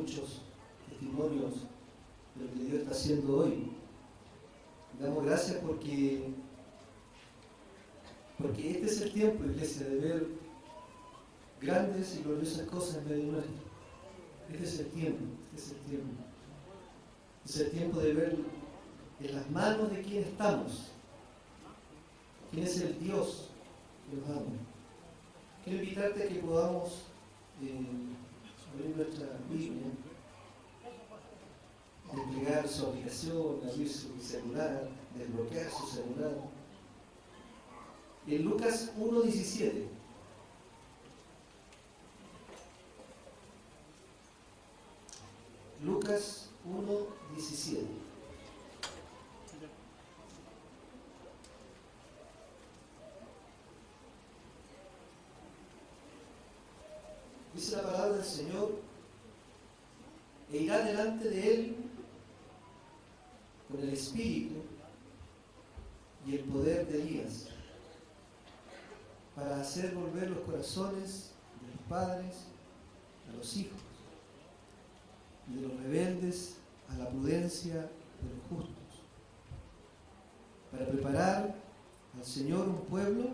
muchos testimonios de lo que Dios está haciendo hoy. Damos gracias porque este es el tiempo, iglesia, de ver grandes y gloriosas cosas en medio nuestro. Este es el tiempo, Es el tiempo de ver en las manos de quién estamos, quién es el Dios que nos ama. Quiero invitarte a que podamos abrir nuestra Biblia, desplegar su aplicación, abrir su celular, desbloquear su celular. En Lucas 1:17. Lucas 1:17. Dice la palabra del Señor: e irá delante de él con el espíritu y el poder de Elías, para hacer volver los corazones de los padres a los hijos, y de los rebeldes a la prudencia de los justos, para preparar al Señor un pueblo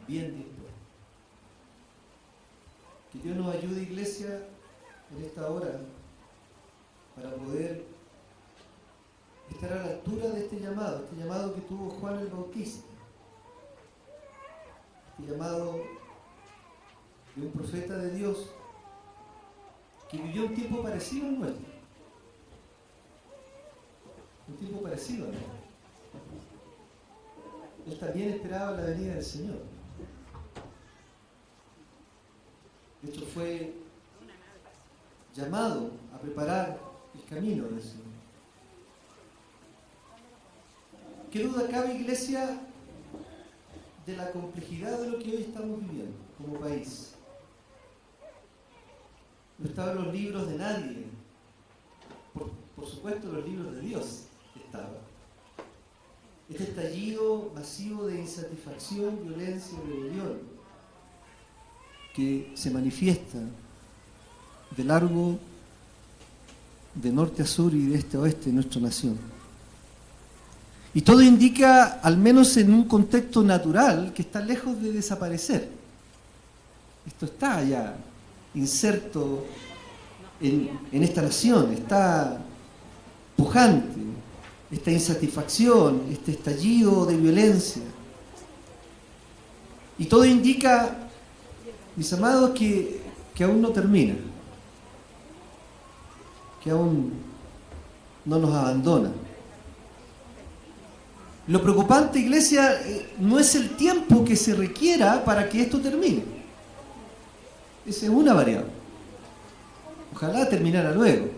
bien dispuesto. Que Dios nos ayude, iglesia, en esta hora, para poder estar a la altura de este llamado que tuvo Juan el Bautista, este llamado de un profeta de Dios que vivió un tiempo parecido al nuestro, Él también esperaba la venida del Señor. De hecho, fue llamado a preparar el camino del Señor. ¿Qué duda cabe, iglesia, de la complejidad de lo que hoy estamos viviendo como país? No estaban los libros de nadie. Por supuesto, los libros de Dios estaban. Este estallido masivo de insatisfacción, violencia y rebelión que se manifiesta de largo, de norte a sur y de este a oeste en nuestra nación. Y todo indica, al menos en un contexto natural, que está lejos de desaparecer. Esto está ya inserto en esta nación, está pujante, esta insatisfacción, este estallido de violencia. Y todo indica, mis amados, que aún no termina, que aún no nos abandona. Lo preocupante, iglesia, no es el tiempo que se requiera para que esto termine. Esa es una variable. Ojalá terminara luego.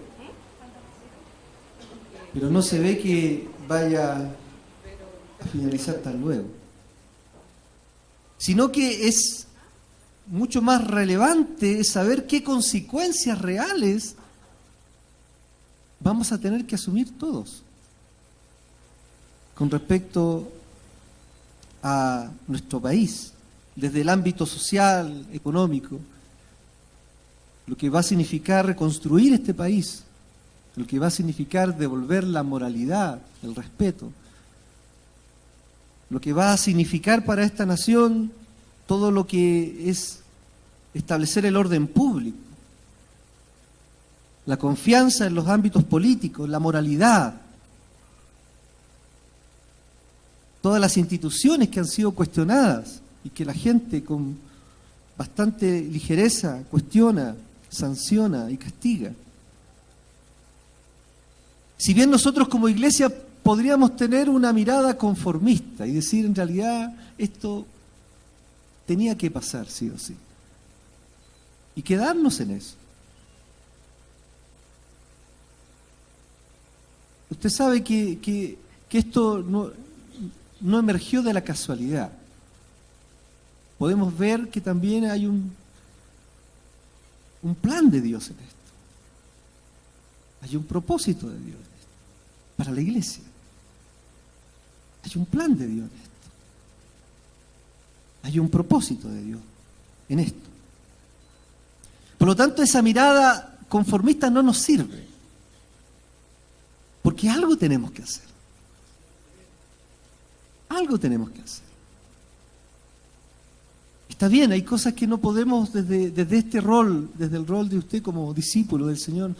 Pero no se ve que vaya a finalizar tan luego. Sino que es mucho más relevante saber qué consecuencias reales vamos a tener que asumir todos con respecto a nuestro país, desde el ámbito social, económico, lo que va a significar reconstruir este país, lo que va a significar devolver la moralidad, el respeto, lo que va a significar para esta nación todo lo que es establecer el orden público, la confianza en los ámbitos políticos, la moralidad, todas las instituciones que han sido cuestionadas y que la gente con bastante ligereza cuestiona, sanciona y castiga. Si bien nosotros como iglesia podríamos tener una mirada conformista y decir, en realidad esto tenía que pasar sí o sí, y quedarnos en eso. Usted sabe que esto no emergió de la casualidad. Podemos ver que también hay un plan de Dios en esto. Hay un propósito de Dios en esto, para la iglesia. Hay un plan de Dios en esto. Hay un propósito de Dios en esto. Por lo tanto, esa mirada conformista no nos sirve, porque algo tenemos que hacer. Algo tenemos que hacer. Está bien, hay cosas que no podemos desde este rol, desde el rol de usted como discípulo del Señor,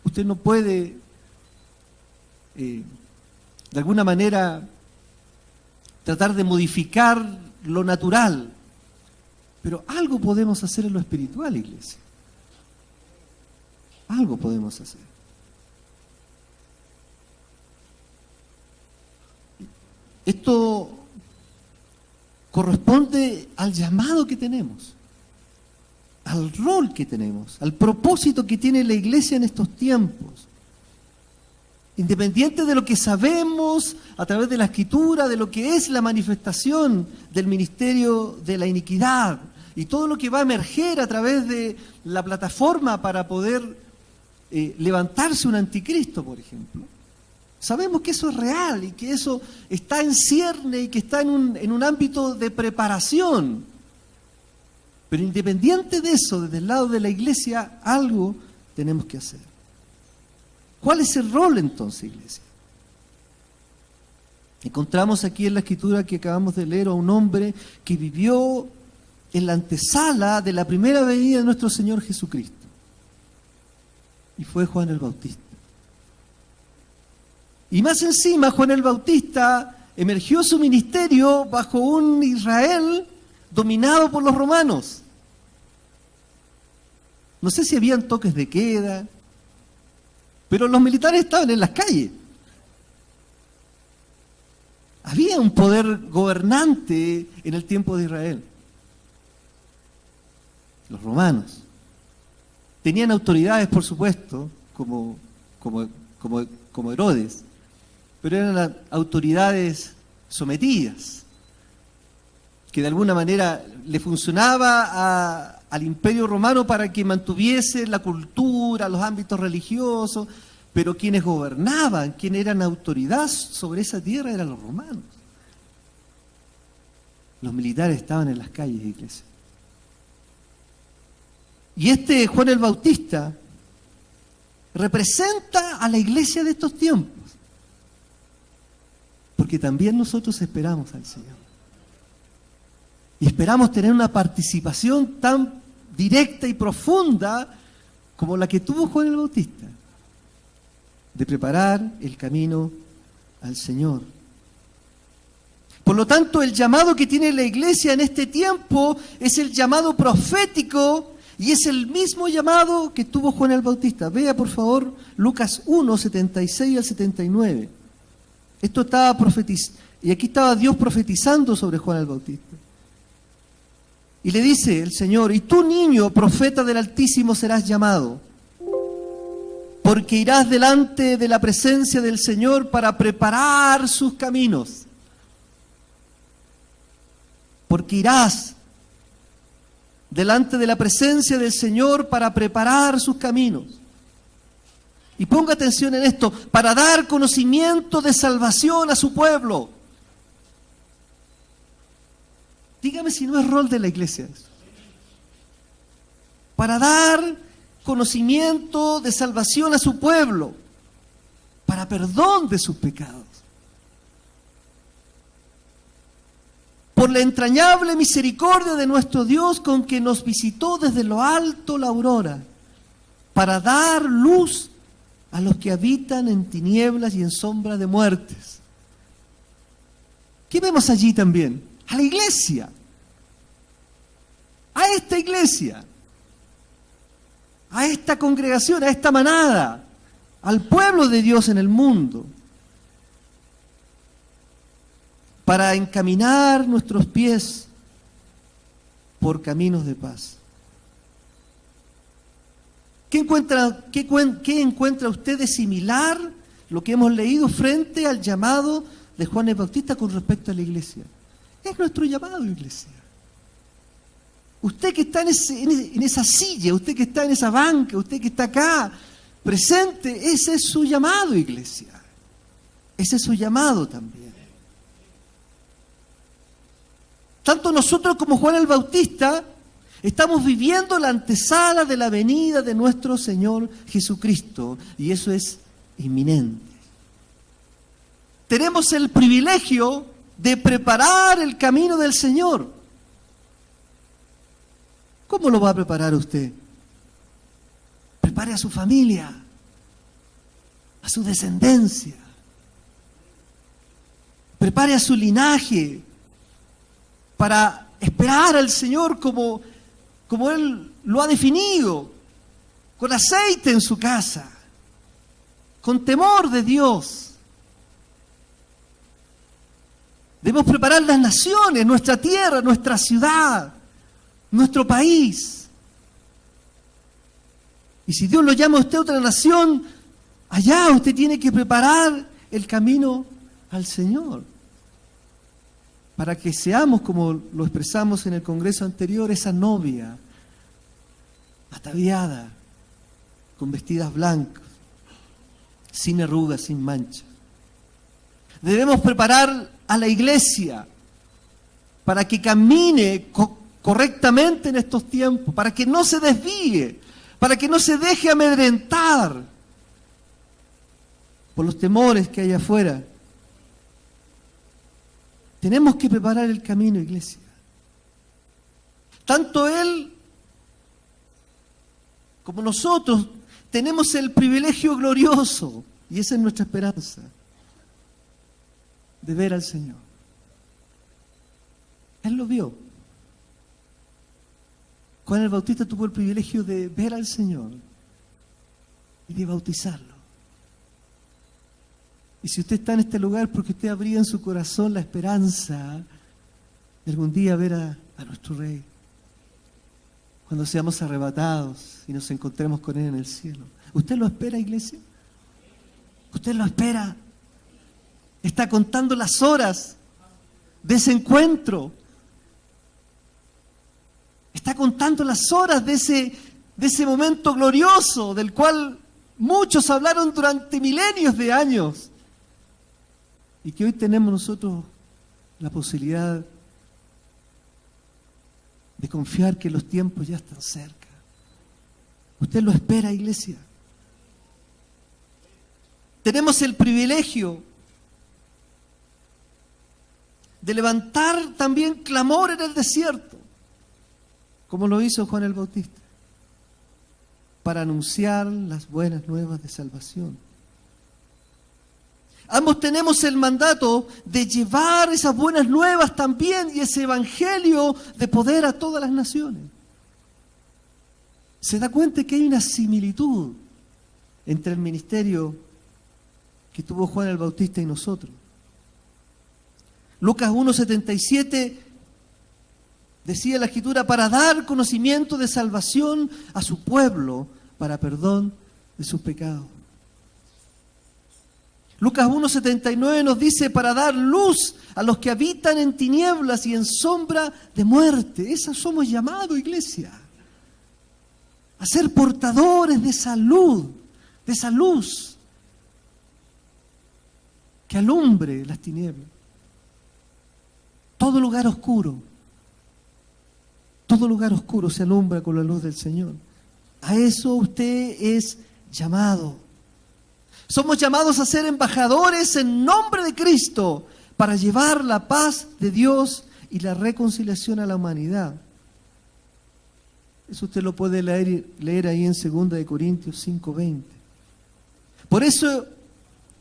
usted no puede de alguna manera tratar de modificar lo natural, pero algo podemos hacer en lo espiritual, iglesia. Algo podemos hacer. Esto corresponde al llamado que tenemos, al rol que tenemos, al propósito que tiene la iglesia en estos tiempos. Independiente de lo que sabemos a través de la Escritura, de lo que es la manifestación del ministerio de la iniquidad y todo lo que va a emerger a través de la plataforma para poder levantarse un anticristo, por ejemplo. Sabemos que eso es real y que eso está en cierne y que está en un ámbito de preparación. Pero independiente de eso, desde el lado de la iglesia, algo tenemos que hacer. ¿Cuál es el rol entonces, iglesia? Encontramos aquí en la escritura que acabamos de leer a un hombre que vivió en la antesala de la primera venida de nuestro Señor Jesucristo. Y fue Juan el Bautista. Y más encima, Juan el Bautista emergió su ministerio bajo un Israel dominado por los romanos. No sé si habían toques de queda, pero los militares estaban en las calles. Había un poder gobernante en el tiempo de Israel. Los romanos. Tenían autoridades, por supuesto, como Herodes, pero eran autoridades sometidas, que de alguna manera le funcionaba al imperio romano para que mantuviese la cultura, los ámbitos religiosos, pero quienes gobernaban, quienes eran autoridad sobre esa tierra eran los romanos. Los militares estaban en las calles, iglesia. Y este Juan el Bautista representa a la iglesia de estos tiempos, porque también nosotros esperamos al Señor. Y esperamos tener una participación tan directa y profunda como la que tuvo Juan el Bautista, de preparar el camino al Señor. Por lo tanto, el llamado que tiene la iglesia en este tiempo es el llamado profético y es el mismo llamado que tuvo Juan el Bautista. Vea, por favor, Lucas 1, 76 al 79. Esto estaba y aquí estaba Dios profetizando sobre Juan el Bautista. Y le dice el Señor: y tú, niño, profeta del Altísimo, serás llamado, porque irás delante de la presencia del Señor para preparar sus caminos. Porque irás delante de la presencia del Señor para preparar sus caminos. Y ponga atención en esto: para dar conocimiento de salvación a su pueblo. Dígame si no es rol de la iglesia eso. Para dar conocimiento de salvación a su pueblo, para perdón de sus pecados. Por la entrañable misericordia de nuestro Dios, con que nos visitó desde lo alto la aurora, para dar luz a los que habitan en tinieblas y en sombra de muertes. ¿Qué vemos allí también? A la iglesia, a esta iglesia, a esta congregación, a esta manada, al pueblo de Dios en el mundo, para encaminar nuestros pies por caminos de paz. ¿Qué encuentra usted de similar lo que hemos leído frente al llamado de Juan el Bautista con respecto a la iglesia? Es nuestro llamado, iglesia. Usted que está en esa silla, usted que está en esa banca, usted que está acá presente, ese es su llamado, iglesia. Ese es su llamado también. Tanto nosotros como Juan el Bautista Estamos viviendo la antesala de la venida de nuestro Señor Jesucristo, y eso es inminente. Tenemos el privilegio de preparar el camino del Señor. ¿Cómo lo va a preparar usted? Prepare a su familia, a su descendencia. Prepare a su linaje para esperar al Señor como Él lo ha definido, con aceite en su casa, con temor de Dios. Debemos preparar las naciones, nuestra tierra, nuestra ciudad, nuestro país. Y si Dios lo llama a usted a otra nación, allá usted tiene que preparar el camino al Señor, para que seamos, como lo expresamos en el congreso anterior, esa novia ataviada, con vestidas blancas, sin arrugas, sin mancha. Debemos preparar a la iglesia para que camine correctamente en estos tiempos, para que no se desvíe, para que no se deje amedrentar por los temores que hay afuera. Tenemos que preparar el camino, iglesia. Tanto Él como nosotros tenemos el privilegio glorioso, y esa es nuestra esperanza, de ver al Señor. Él lo vio. Juan el Bautista tuvo el privilegio de ver al Señor y de bautizarlo. Y si usted está en este lugar, porque usted abría en su corazón la esperanza de algún día ver a nuestro Rey, cuando seamos arrebatados y nos encontremos con Él en el cielo. ¿Usted lo espera, iglesia? ¿Usted lo espera? Está contando las horas de ese encuentro. Está contando las horas de ese momento glorioso del cual muchos hablaron durante milenios de años, y que hoy tenemos nosotros la posibilidad de confiar que los tiempos ya están cerca. ¿Usted lo espera, iglesia? Tenemos el privilegio de levantar también clamor en el desierto, como lo hizo Juan el Bautista, para anunciar las buenas nuevas de salvación. Ambos tenemos el mandato de llevar esas buenas nuevas también y ese evangelio de poder a todas las naciones. ¿Se da cuenta que hay una similitud entre el ministerio que tuvo Juan el Bautista y nosotros? Lucas 1:77 decía la Escritura, para dar conocimiento de salvación a su pueblo, para perdón de sus pecados. Lucas 1:79 nos dice, para dar luz a los que habitan en tinieblas y en sombra de muerte. Esas somos llamados, iglesia, a ser portadores de esa luz, de esa luz que alumbre las tinieblas. Todo lugar oscuro se alumbra con la luz del Señor. A eso usted es llamado. Somos llamados a ser embajadores en nombre de Cristo para llevar la paz de Dios y la reconciliación a la humanidad. Eso usted lo puede leer ahí en 2 Corintios 5:20. Por eso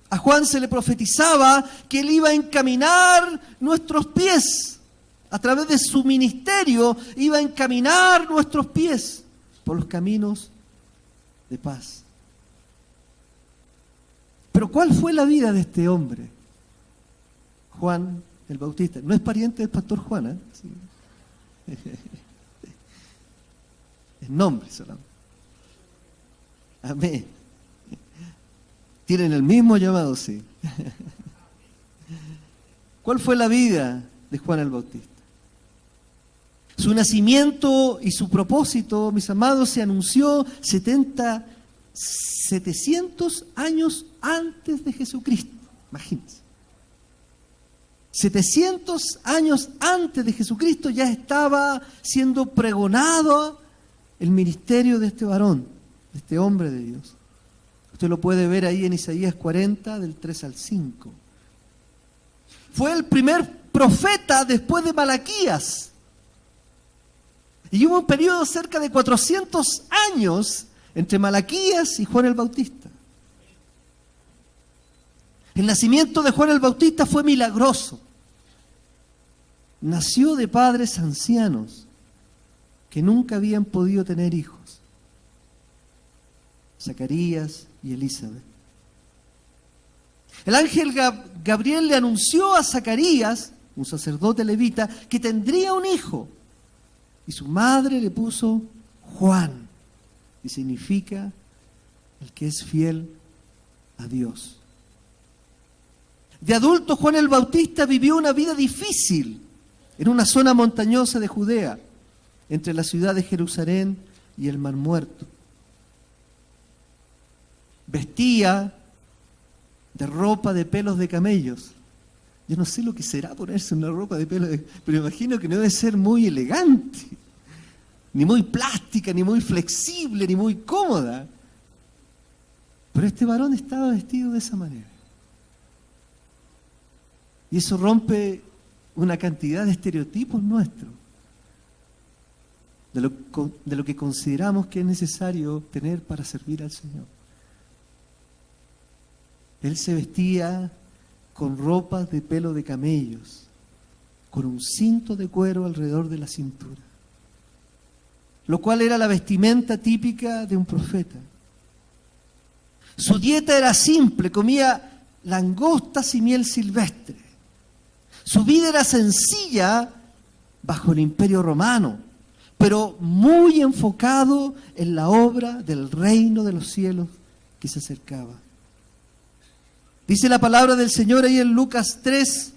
a Juan se le profetizaba que él iba a encaminar nuestros pies. A través de su ministerio iba a encaminar nuestros pies por los caminos de paz. Pero ¿cuál fue la vida de este hombre? Juan el Bautista. No es pariente del pastor Juan, ¿eh? Sí. Es nombre solamente. Amén. Tienen el mismo llamado, sí. ¿Cuál fue la vida de Juan el Bautista? Su nacimiento y su propósito, mis amados, se anunció 700 años antes de Jesucristo. Imagínense. 700 años antes de Jesucristo ya estaba siendo pregonado el ministerio de este varón, de este hombre de Dios. Usted lo puede ver ahí en Isaías 40, del 3 al 5. Fue el primer profeta después de Malaquías. Y hubo un periodo cerca de 400 años entre Malaquías y Juan el Bautista. El nacimiento de Juan el Bautista fue milagroso. Nació de padres ancianos que nunca habían podido tener hijos. Zacarías y Elizabeth. El ángel Gabriel le anunció a Zacarías, un sacerdote levita, que tendría un hijo. Y su madre le puso Juan, y significa el que es fiel a Dios. De adulto, Juan el Bautista vivió una vida difícil en una zona montañosa de Judea, entre la ciudad de Jerusalén y el Mar Muerto. Vestía de ropa de pelos de camellos. Yo no sé lo que será ponerse una ropa de pelos, pero imagino que no debe ser muy elegante, ni muy plástica, ni muy flexible, ni muy cómoda. Pero este varón estaba vestido de esa manera. Y eso rompe una cantidad de estereotipos nuestros, de lo que consideramos que es necesario tener para servir al Señor. Él se vestía con ropas de pelo de camellos, con un cinto de cuero alrededor de la cintura, lo cual era la vestimenta típica de un profeta. Su dieta era simple, comía langostas y miel silvestre. Su vida era sencilla bajo el Imperio Romano, pero muy enfocado en la obra del reino de los cielos que se acercaba. Dice la palabra del Señor ahí en Lucas 3,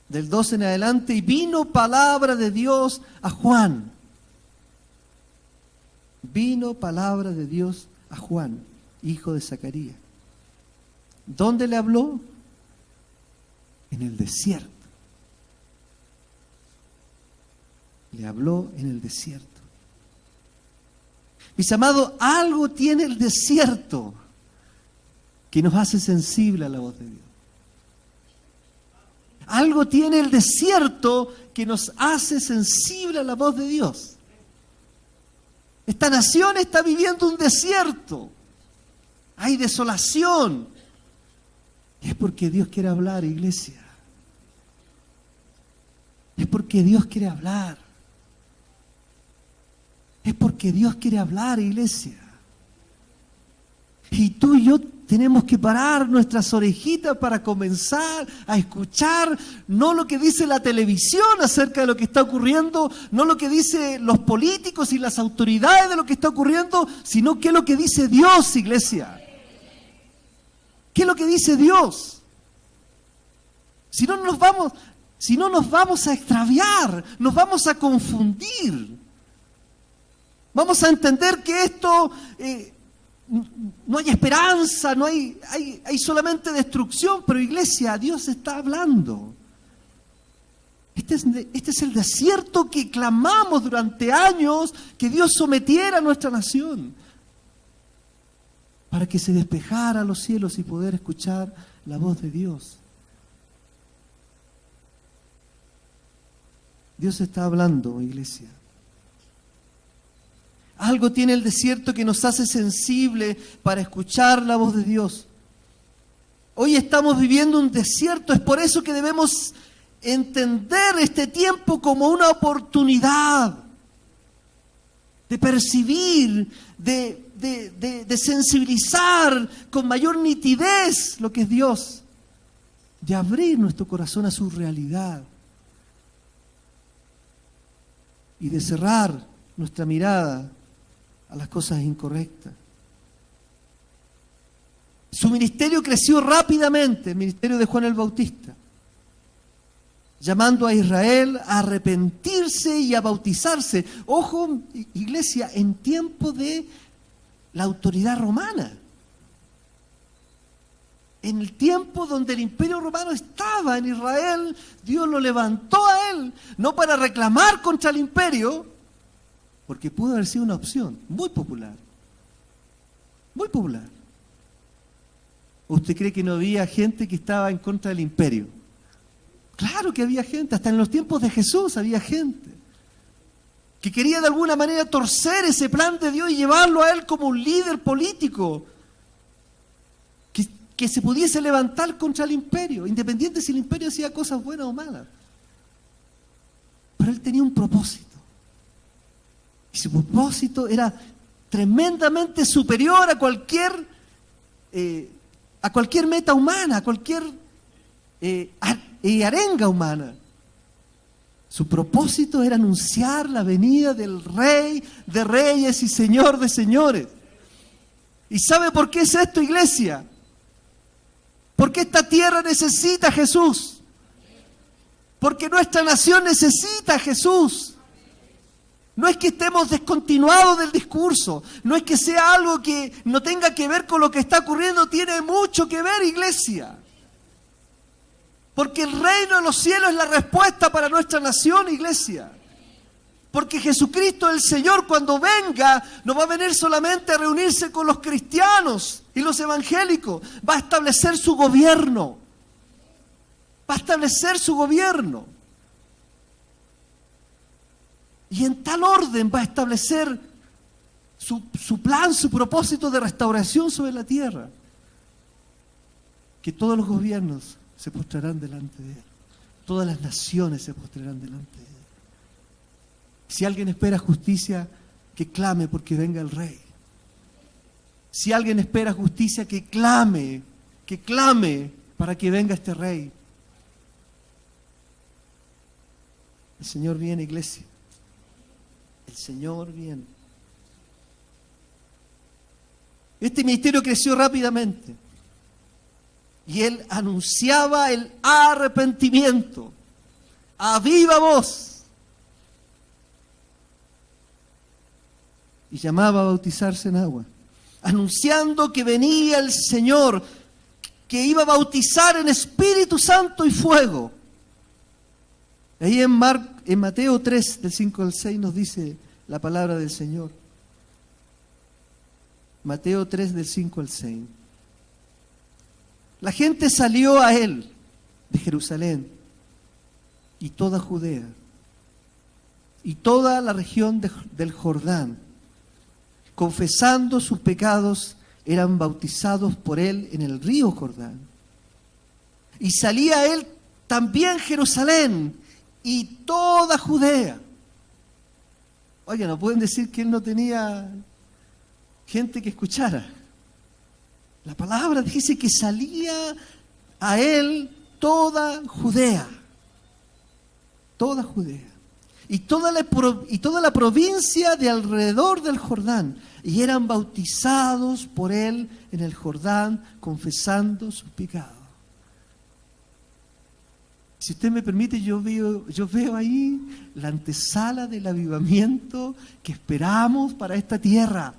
del 12 en adelante, y vino palabra de Dios a Juan. Vino palabra de Dios a Juan, hijo de Zacarías. ¿Dónde le habló? En el desierto. Le habló en el desierto. Mis amados, algo tiene el desierto que nos hace sensible a la voz de Dios. Algo tiene el desierto que nos hace sensible a la voz de Dios. Esta nación está viviendo un desierto. Hay desolación. Y es porque Dios quiere hablar, iglesia. Es porque Dios quiere hablar. Es porque Dios quiere hablar, iglesia. Y tú y yo tenemos que parar nuestras orejitas para comenzar a escuchar no lo que dice la televisión acerca de lo que está ocurriendo, no lo que dicen los políticos y las autoridades de lo que está ocurriendo, sino qué es lo que dice Dios, iglesia. ¿Qué es lo que dice Dios? Si no nos vamos a extraviar, nos vamos a confundir. Vamos a entender que esto no hay esperanza, hay solamente destrucción, pero iglesia, Dios está hablando. Este es el desierto que clamamos durante años, que Dios sometiera a nuestra nación, para que se despejara los cielos y poder escuchar la voz de Dios. Dios está hablando, iglesia. Algo tiene el desierto que nos hace sensible para escuchar la voz de Dios. Hoy estamos viviendo un desierto, es por eso que debemos entender este tiempo como una oportunidad de percibir, de sensibilizar con mayor nitidez lo que es Dios, de abrir nuestro corazón a su realidad y de cerrar nuestra mirada a las cosas incorrectas. Su ministerio creció rápidamente, el ministerio de Juan el Bautista, llamando a Israel a arrepentirse y a bautizarse. Ojo, iglesia, en tiempo de la autoridad romana. en el tiempo donde el Imperio Romano estaba en Israel, Dios lo levantó a él, no para reclamar contra el imperio, porque pudo haber sido una opción muy popular. Muy popular. ¿Usted cree que no había gente que estaba en contra del imperio? Claro que había gente, hasta en los tiempos de Jesús había gente que quería de alguna manera torcer ese plan de Dios y llevarlo a él como un líder político que se pudiese levantar contra el imperio, independiente si el imperio hacía cosas buenas o malas. Pero él tenía un propósito. Y su propósito era tremendamente superior a cualquier meta humana, a cualquier arenga humana. Su propósito era anunciar la venida del Rey de Reyes y Señor de Señores. ¿Y sabe por qué es esto, iglesia? Porque esta tierra necesita a Jesús. Porque nuestra nación necesita a Jesús. No es que estemos descontinuados del discurso, no es que sea algo que no tenga que ver con lo que está ocurriendo, tiene mucho que ver, iglesia. Porque el reino de los cielos es la respuesta para nuestra nación, iglesia. Porque Jesucristo el Señor, cuando venga, no va a venir solamente a reunirse con los cristianos y los evangélicos, va a establecer su gobierno. Va a establecer su gobierno. Y en tal orden va a establecer su plan, su propósito de restauración sobre la tierra. Que todos los gobiernos se postrarán delante de él. Todas las naciones se postrarán delante de él. Si alguien espera justicia, que clame porque venga el Rey. Si alguien espera justicia, que clame para que venga este Rey. El Señor viene, iglesia. El Señor viene. Este ministerio creció rápidamente. Y él anunciaba el arrepentimiento a viva voz. Y llamaba a bautizarse en agua, anunciando que venía el Señor, que iba a bautizar en Espíritu Santo y fuego. Ahí en Mateo 3, del 5 al 6, nos dice la palabra del Señor. Mateo 3, del 5 al 6. La gente salió a él de Jerusalén y toda Judea y toda la región del Jordán, confesando sus pecados, eran bautizados por él en el río Jordán. Y salía a él también Jerusalén y toda Judea. Oigan, no pueden decir que él no tenía gente que escuchara. La palabra dice que salía a él toda Judea. Toda Judea. Y toda la provincia de alrededor del Jordán. Y eran bautizados por él en el Jordán, confesando sus pecados. Si usted me permite, yo veo ahí la antesala del avivamiento que esperamos para esta tierra.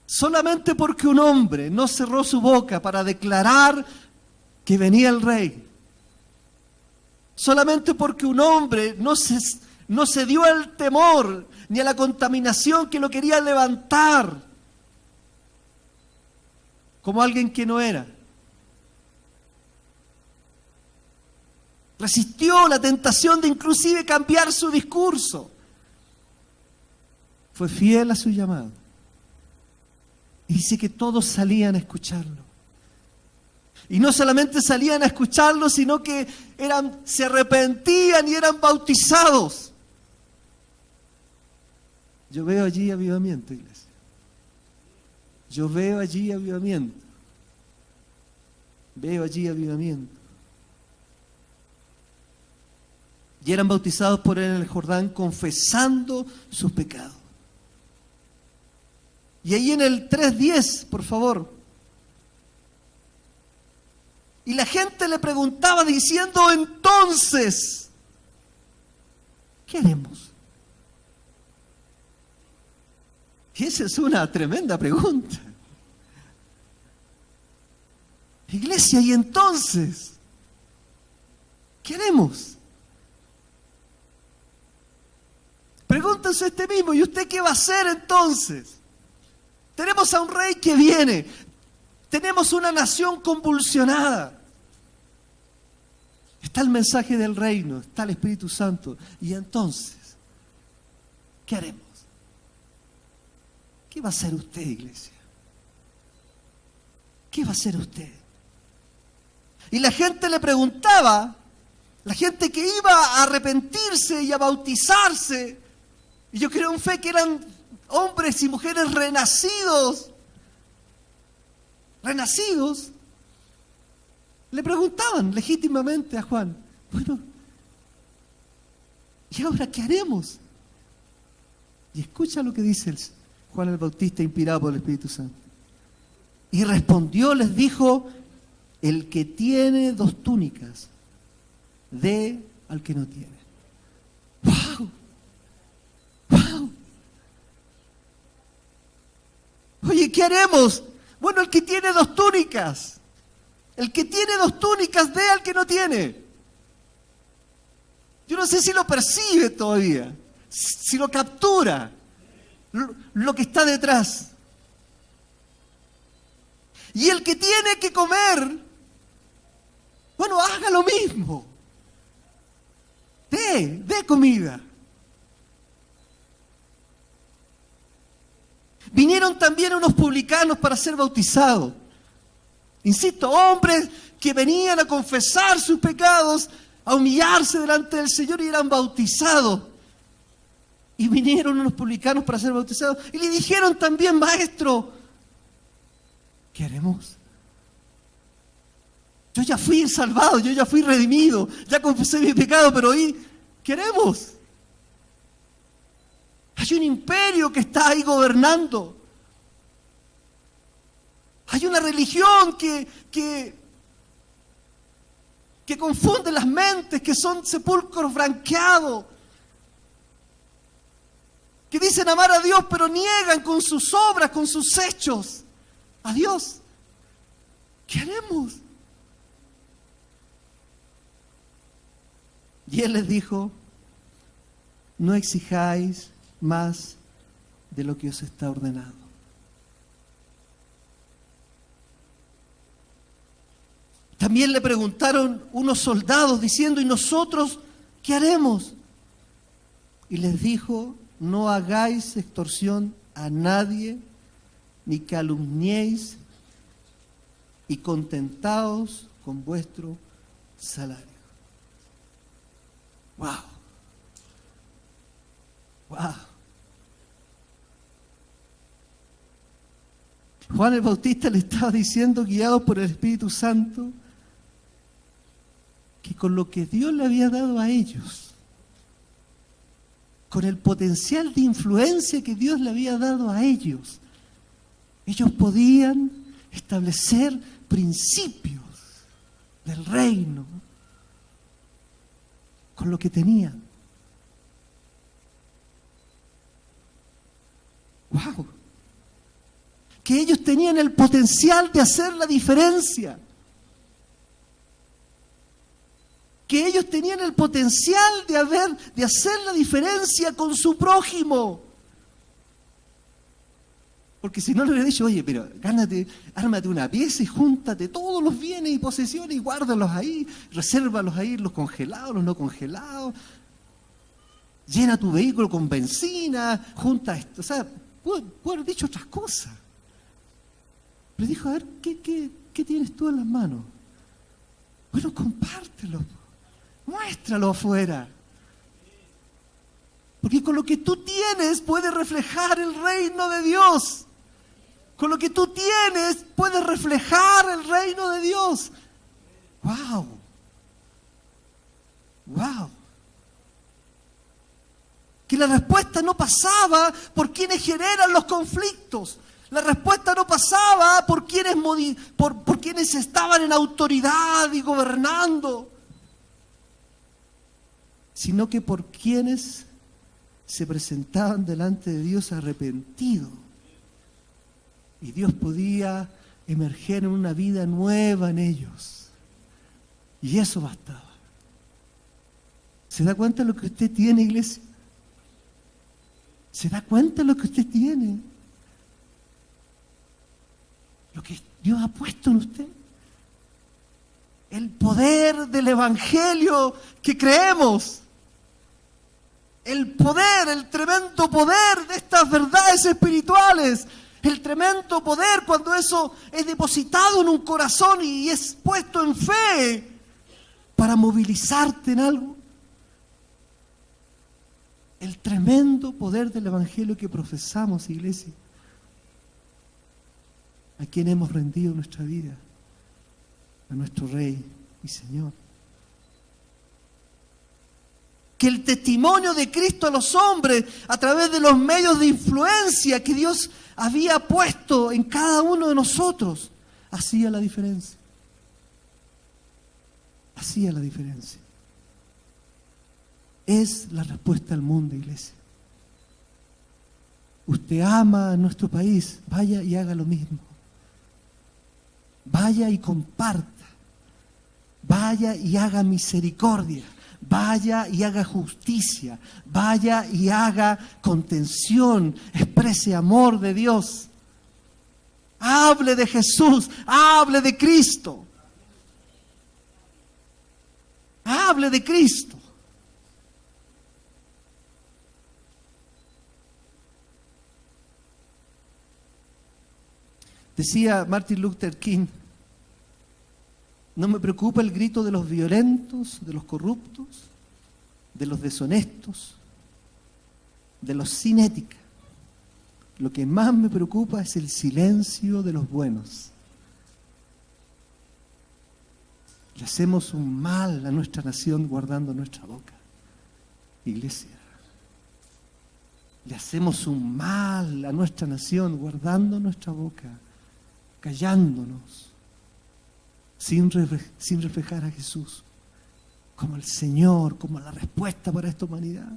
Solamente porque un hombre no cerró su boca para declarar que venía el Rey. Solamente porque un hombre no se dio al temor ni a la contaminación que lo quería levantar como alguien que no era. Resistió la tentación de inclusive cambiar su discurso. Fue fiel a su llamado. Y dice que todos salían a escucharlo. Y no solamente salían a escucharlo, sino que se arrepentían y eran bautizados. Yo veo allí avivamiento, iglesia. Yo veo allí avivamiento. Veo allí avivamiento. Y eran bautizados por él en el Jordán, confesando sus pecados. Y ahí en el 3:10, por favor. Y la gente le preguntaba diciendo, entonces, ¿qué haremos? Y esa es una tremenda pregunta. Iglesia, y entonces, ¿qué haremos? Pregúntense este mismo, ¿y usted qué va a hacer entonces? Tenemos a un rey que viene, tenemos una nación convulsionada. Está el mensaje del reino, está el Espíritu Santo, y entonces, ¿qué haremos? ¿Qué va a hacer usted, iglesia? ¿Qué va a hacer usted? Y la gente le preguntaba, la gente que iba a arrepentirse y a bautizarse, y yo creo en fe que eran hombres y mujeres renacidos, le preguntaban legítimamente a Juan, bueno, ¿y ahora qué haremos? Y escucha lo que dice Juan el Bautista, inspirado por el Espíritu Santo. Y respondió, les dijo, el que tiene 2 túnicas, dé al que no tiene. ¡Wow! ¡Wow! Oye, ¿qué haremos? Bueno, el que tiene 2 túnicas. El que tiene 2 túnicas, dé al que no tiene. Yo no sé si lo percibe todavía, si lo captura, lo que está detrás. Y el que tiene que comer, bueno, haga lo mismo. Dé comida. Vinieron también unos publicanos para ser bautizados. Insisto, hombres que venían a confesar sus pecados, a humillarse delante del Señor y eran bautizados. Y vinieron unos publicanos para ser bautizados y le dijeron también, maestro, ¿qué haremos? Yo ya fui salvado, yo ya fui redimido, ya confesé mi pecado, pero hoy, ¿qué haremos? Hay un imperio que está ahí gobernando. Hay una religión que confunde las mentes, que son sepulcros franqueados, que dicen amar a Dios, pero niegan con sus obras, con sus hechos a Dios. ¿Qué haremos? Y Él les dijo, no exijáis más de lo que os está ordenado. También le preguntaron unos soldados diciendo, ¿y nosotros qué haremos? Y les dijo, no hagáis extorsión a nadie, ni calumniéis, y contentaos con vuestro salario. ¡Wow! ¡Wow! Juan el Bautista le estaba diciendo, guiado por el Espíritu Santo, que con lo que Dios le había dado a ellos, con el potencial de influencia que Dios le había dado a ellos, ellos podían establecer principios del reino con lo que tenían. ¡Wow! Que ellos tenían el potencial de hacer la diferencia. Que ellos tenían el potencial de hacer la diferencia con su prójimo. Porque si no le hubiera dicho, oye, pero ármate una pieza y júntate todos los bienes y posesiones y guárdalos ahí, resérvalos ahí, los congelados, los no congelados, llena tu vehículo con benzina, junta esto. O sea, puedo haber dicho otras cosas. Pero dijo, a ver, ¿qué tienes tú en las manos? Bueno, compártelo, muéstralo afuera. Porque con lo que tú tienes puedes reflejar el reino de Dios. Con lo que tú tienes puedes reflejar el reino de Dios. ¡Wow! ¡Wow! Que la respuesta no pasaba por quienes generan los conflictos. La respuesta no pasaba por quienes estaban en autoridad y gobernando, sino que por quienes se presentaban delante de Dios arrepentidos. Y Dios podía emerger en una vida nueva en ellos. Y eso bastaba. ¿Se da cuenta de lo que usted tiene, iglesia? ¿Se da cuenta de lo que usted tiene? Lo que Dios ha puesto en usted. El poder del Evangelio que creemos. El poder, el tremendo poder de estas verdades espirituales. El tremendo poder cuando eso es depositado en un corazón y es puesto en fe para movilizarte en algo. El tremendo poder del Evangelio que profesamos, iglesia. A quien hemos rendido nuestra vida. A nuestro Rey y Señor. Que el testimonio de Cristo a los hombres, a través de los medios de influencia que Dios había puesto en cada uno de nosotros, hacía la diferencia. Hacía la diferencia. Es la respuesta al mundo, iglesia. Usted ama a nuestro país, vaya y haga lo mismo. Vaya y comparta. Vaya y haga misericordia. Vaya y haga justicia. Vaya y haga contención. Exprese amor de Dios. Hable de Jesús. Hable de Cristo. Hable de Cristo. Decía Martin Luther King, no me preocupa el grito de los violentos, de los corruptos, de los deshonestos, de los sin ética. Lo que más me preocupa es el silencio de los buenos. Le hacemos un mal a nuestra nación guardando nuestra boca. Iglesia. Le hacemos un mal a nuestra nación guardando nuestra boca, callándonos, sin reflejar a Jesús como el Señor, como la respuesta para esta humanidad.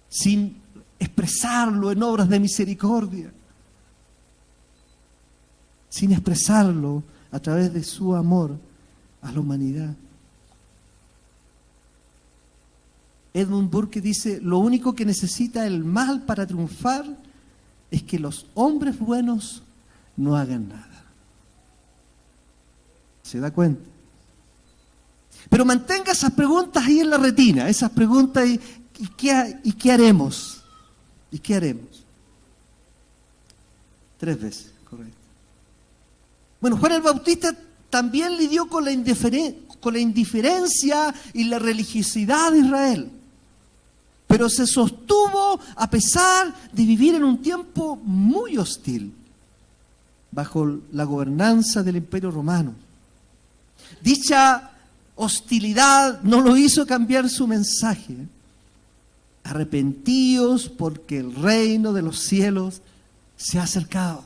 Sin expresarlo en obras de misericordia. Sin expresarlo a través de su amor a la humanidad. Edmund Burke dice, lo único que necesita el mal para triunfar es que los hombres buenos no hagan nada. ¿Se da cuenta? Pero mantenga esas preguntas ahí en la retina, esas preguntas ¿y qué haremos? ¿Y qué haremos? 3 veces, correcto. Bueno, Juan el Bautista también lidió con la indiferencia y la religiosidad de Israel. Pero se sostuvo a pesar de vivir en un tiempo muy hostil, bajo la gobernanza del Imperio Romano. Dicha hostilidad no lo hizo cambiar su mensaje. Arrepentíos porque el reino de los cielos se ha acercado.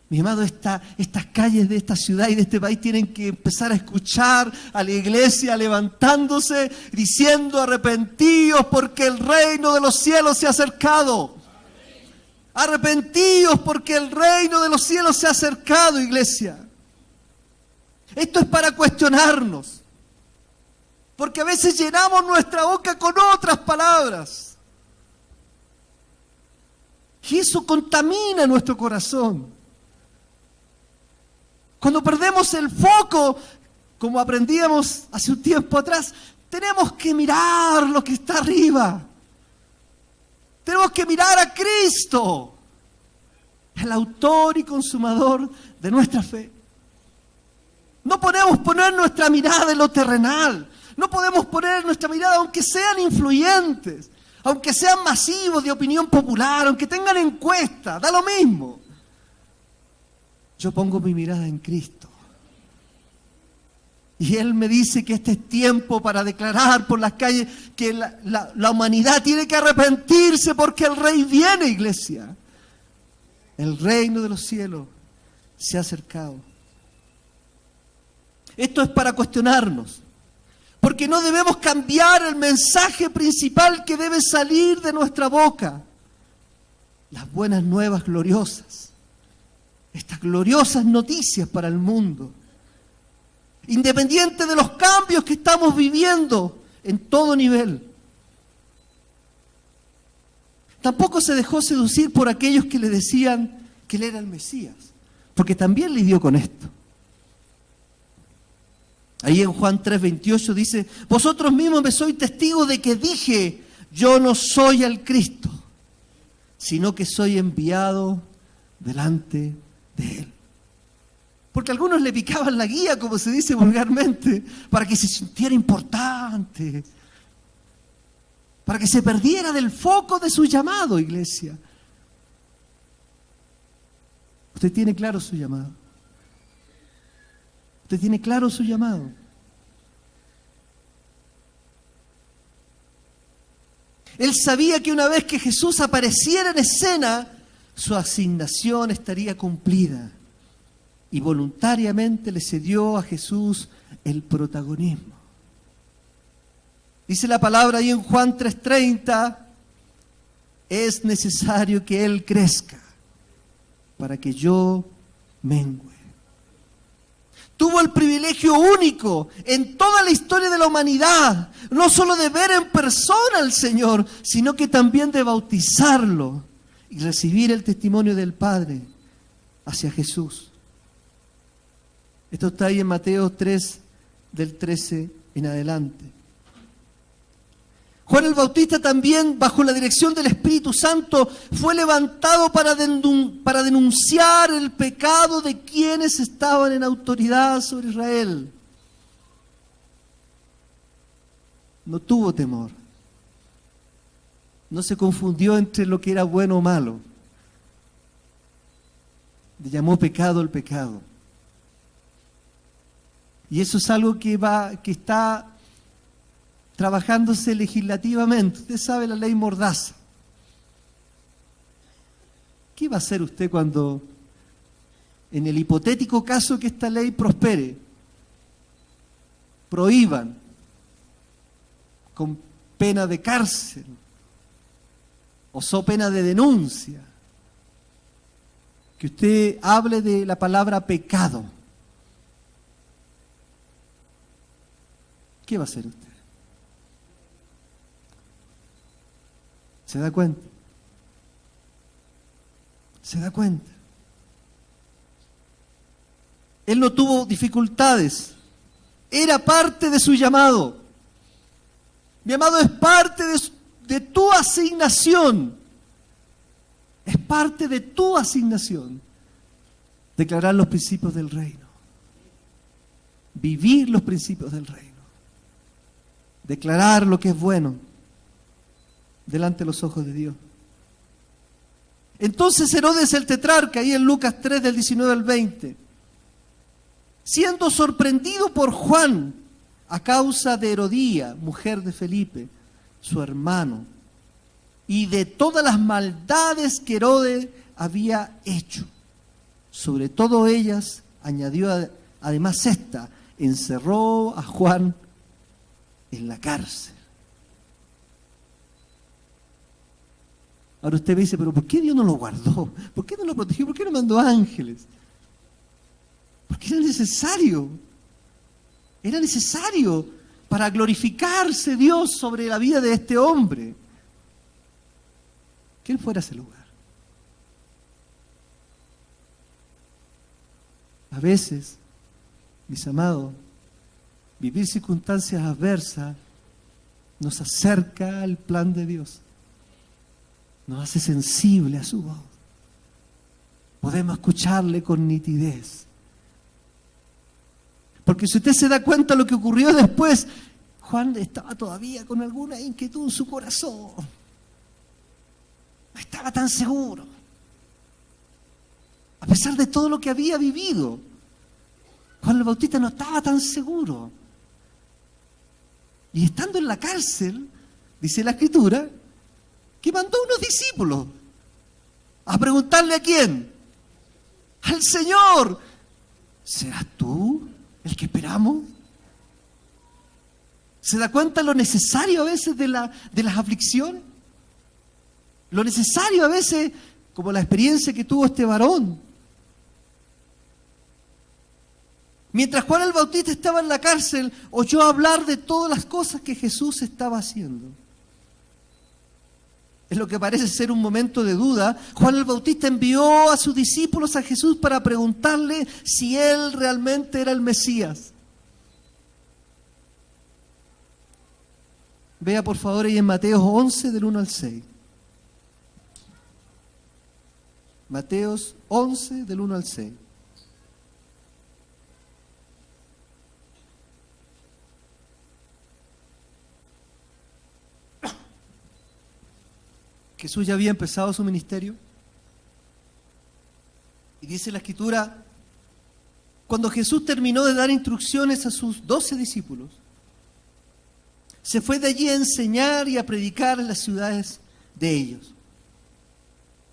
Mi amado, estas calles de esta ciudad y de este país tienen que empezar a escuchar a la iglesia levantándose, diciendo arrepentíos porque el reino de los cielos se ha acercado. Arrepentíos porque el reino de los cielos se ha acercado, iglesia. Esto es para cuestionarnos. Porque a veces llenamos nuestra boca con otras palabras. Y eso contamina nuestro corazón. Cuando perdemos el foco, como aprendíamos hace un tiempo atrás, tenemos que mirar lo que está arriba. Tenemos que mirar a Cristo, el autor y consumador de nuestra fe. No podemos poner nuestra mirada en lo terrenal. No podemos poner nuestra mirada, aunque sean influyentes, aunque sean masivos de opinión popular, aunque tengan encuestas, da lo mismo. Yo pongo mi mirada en Cristo. Y Él me dice que este es tiempo para declarar por las calles que la humanidad tiene que arrepentirse porque el Rey viene, iglesia. El reino de los cielos se ha acercado. Esto es para cuestionarnos. Porque no debemos cambiar el mensaje principal que debe salir de nuestra boca. Las buenas nuevas gloriosas. estas gloriosas noticias para el mundo. Independiente de los cambios que estamos viviendo en todo nivel. Tampoco se dejó seducir por aquellos que le decían que él era el Mesías, porque también lidió con esto. Ahí en Juan 3:28 dice: vosotros mismos me sois testigos de que dije, yo no soy el Cristo, sino que soy enviado delante de él. Porque algunos le picaban la guía, como se dice vulgarmente, para que se sintiera importante, para que se perdiera del foco de su llamado, iglesia. Usted tiene claro su llamado. Usted tiene claro su llamado. Él sabía que una vez que Jesús apareciera en escena, su asignación estaría cumplida. Y voluntariamente le cedió a Jesús el protagonismo. Dice la palabra ahí en Juan 3:30, es necesario que Él crezca para que yo mengüe. Tuvo el privilegio único en toda la historia de la humanidad, no solo de ver en persona al Señor, sino que también de bautizarlo y recibir el testimonio del Padre hacia Jesús. Esto está ahí en Mateo 3, del 13 en adelante. Juan el Bautista también, bajo la dirección del Espíritu Santo, fue levantado para denunciar el pecado de quienes estaban en autoridad sobre Israel. No tuvo temor. No se confundió entre lo que era bueno o malo. Le llamó pecado el pecado. Y eso es algo que está trabajándose legislativamente. Usted sabe la ley Mordaza. ¿Qué va a hacer usted cuando, en el hipotético caso que esta ley prospere, prohíban con pena de cárcel o so pena de denuncia que usted hable de la palabra pecado? ¿Qué va a hacer usted? ¿Se da cuenta? ¿Se da cuenta? Él no tuvo dificultades. Era parte de su llamado. Mi amado, es parte de tu asignación. Es parte de tu asignación. Declarar los principios del reino. Vivir los principios del reino. Declarar lo que es bueno delante de los ojos de Dios. Entonces Herodes el tetrarca, ahí en Lucas 3 del 19 al 20, siendo sorprendido por Juan a causa de Herodía, mujer de Felipe, su hermano, y de todas las maldades que Herodes había hecho, sobre todo ellas añadió además esta: encerró a Juan en la cárcel. Ahora usted me dice, pero ¿por qué Dios no lo guardó? ¿Por qué no lo protegió? ¿Por qué no mandó ángeles? Porque era necesario. Era necesario para glorificarse Dios sobre la vida de este hombre. Que él fuera a ese lugar. A veces, mis amados, vivir circunstancias adversas nos acerca al plan de Dios. Nos hace sensible a su voz. Podemos escucharle con nitidez. Porque si usted se da cuenta de lo que ocurrió después, Juan estaba todavía con alguna inquietud en su corazón. No estaba tan seguro. A pesar de todo lo que había vivido, Juan el Bautista no estaba tan seguro. Y estando en la cárcel, dice la Escritura, que mandó unos discípulos a preguntarle ¿a quién? Al Señor. ¿Serás tú el que esperamos? ¿Se da cuenta lo necesario a veces de las aflicciones? Lo necesario a veces, como la experiencia que tuvo este varón, Mientras Juan el Bautista estaba en la cárcel, oyó hablar de todas las cosas que Jesús estaba haciendo. En lo que parece ser un momento de duda, Juan el Bautista envió a sus discípulos a Jesús para preguntarle si él realmente era el Mesías. Vea por favor ahí en Mateo 11 del 1 al 6. Mateos 11 del 1 al 6. Jesús ya había empezado su ministerio. Y dice la Escritura, cuando Jesús terminó de dar instrucciones a sus 12 discípulos, se fue de allí a enseñar y a predicar en las ciudades de ellos.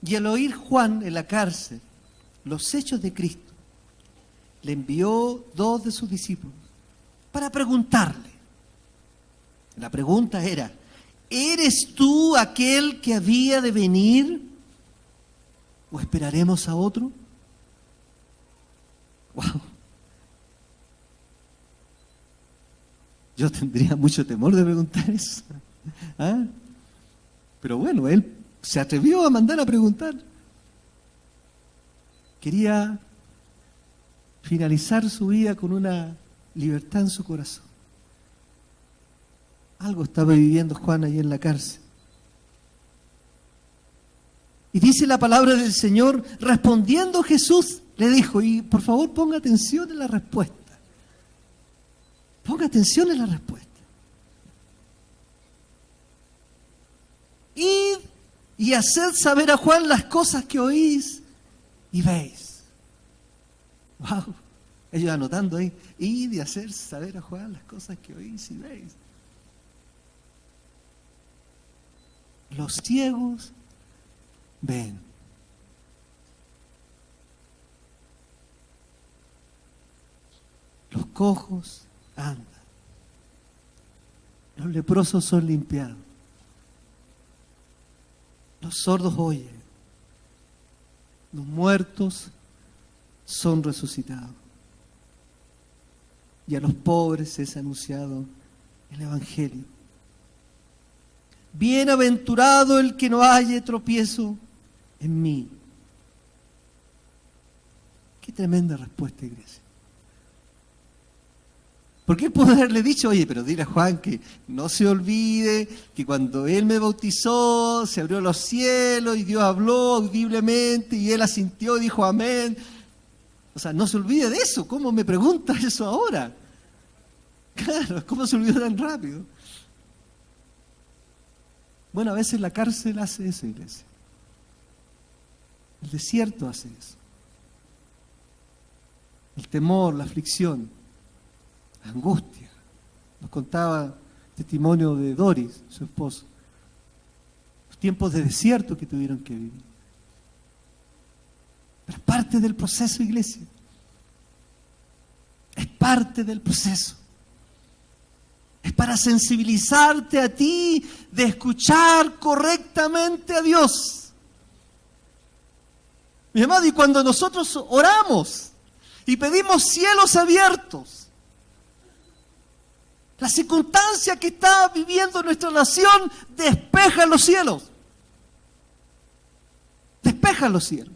Y al oír Juan en la cárcel los hechos de Cristo, le envió 2 de sus discípulos para preguntarle. La pregunta era, ¿eres tú aquel que había de venir? ¿O esperaremos a otro? ¡Wow! Yo tendría mucho temor de preguntar eso. ¿Ah? Pero bueno, él se atrevió a mandar a preguntar. Quería finalizar su vida con una libertad en su corazón. Algo estaba viviendo Juan ahí en la cárcel. Y dice la palabra del Señor, respondiendo Jesús, le dijo, y por favor ponga atención en la respuesta. Ponga atención en la respuesta. Id y haced saber a Juan las cosas que oís y veis. Wow, ellos anotando ahí, id y hacer saber a Juan las cosas que oís y veis. Los ciegos ven. Los cojos andan. Los leprosos son limpiados. Los sordos oyen. Los muertos son resucitados. Y a los pobres es anunciado el Evangelio. Bienaventurado el que no halle tropiezo en mí. Qué tremenda respuesta, iglesia. Porque él puede haberle dicho, oye, pero dile a Juan que no se olvide que cuando él me bautizó, se abrió los cielos y Dios habló audiblemente y él asintió y dijo amén. O sea, no se olvide de eso. ¿Cómo me pregunta eso ahora? Claro, ¿cómo se olvidó tan rápido? Bueno, a veces la cárcel hace eso, iglesia. El desierto hace eso. El temor, la aflicción, la angustia. Nos contaba testimonio de Doris, su esposo. Los tiempos de desierto que tuvieron que vivir. Pero es parte del proceso, iglesia. Es parte del proceso. Es para sensibilizarte a ti de escuchar correctamente a Dios. Mi amado, y cuando nosotros oramos y pedimos cielos abiertos, la circunstancia que está viviendo nuestra nación despeja los cielos. Despeja los cielos.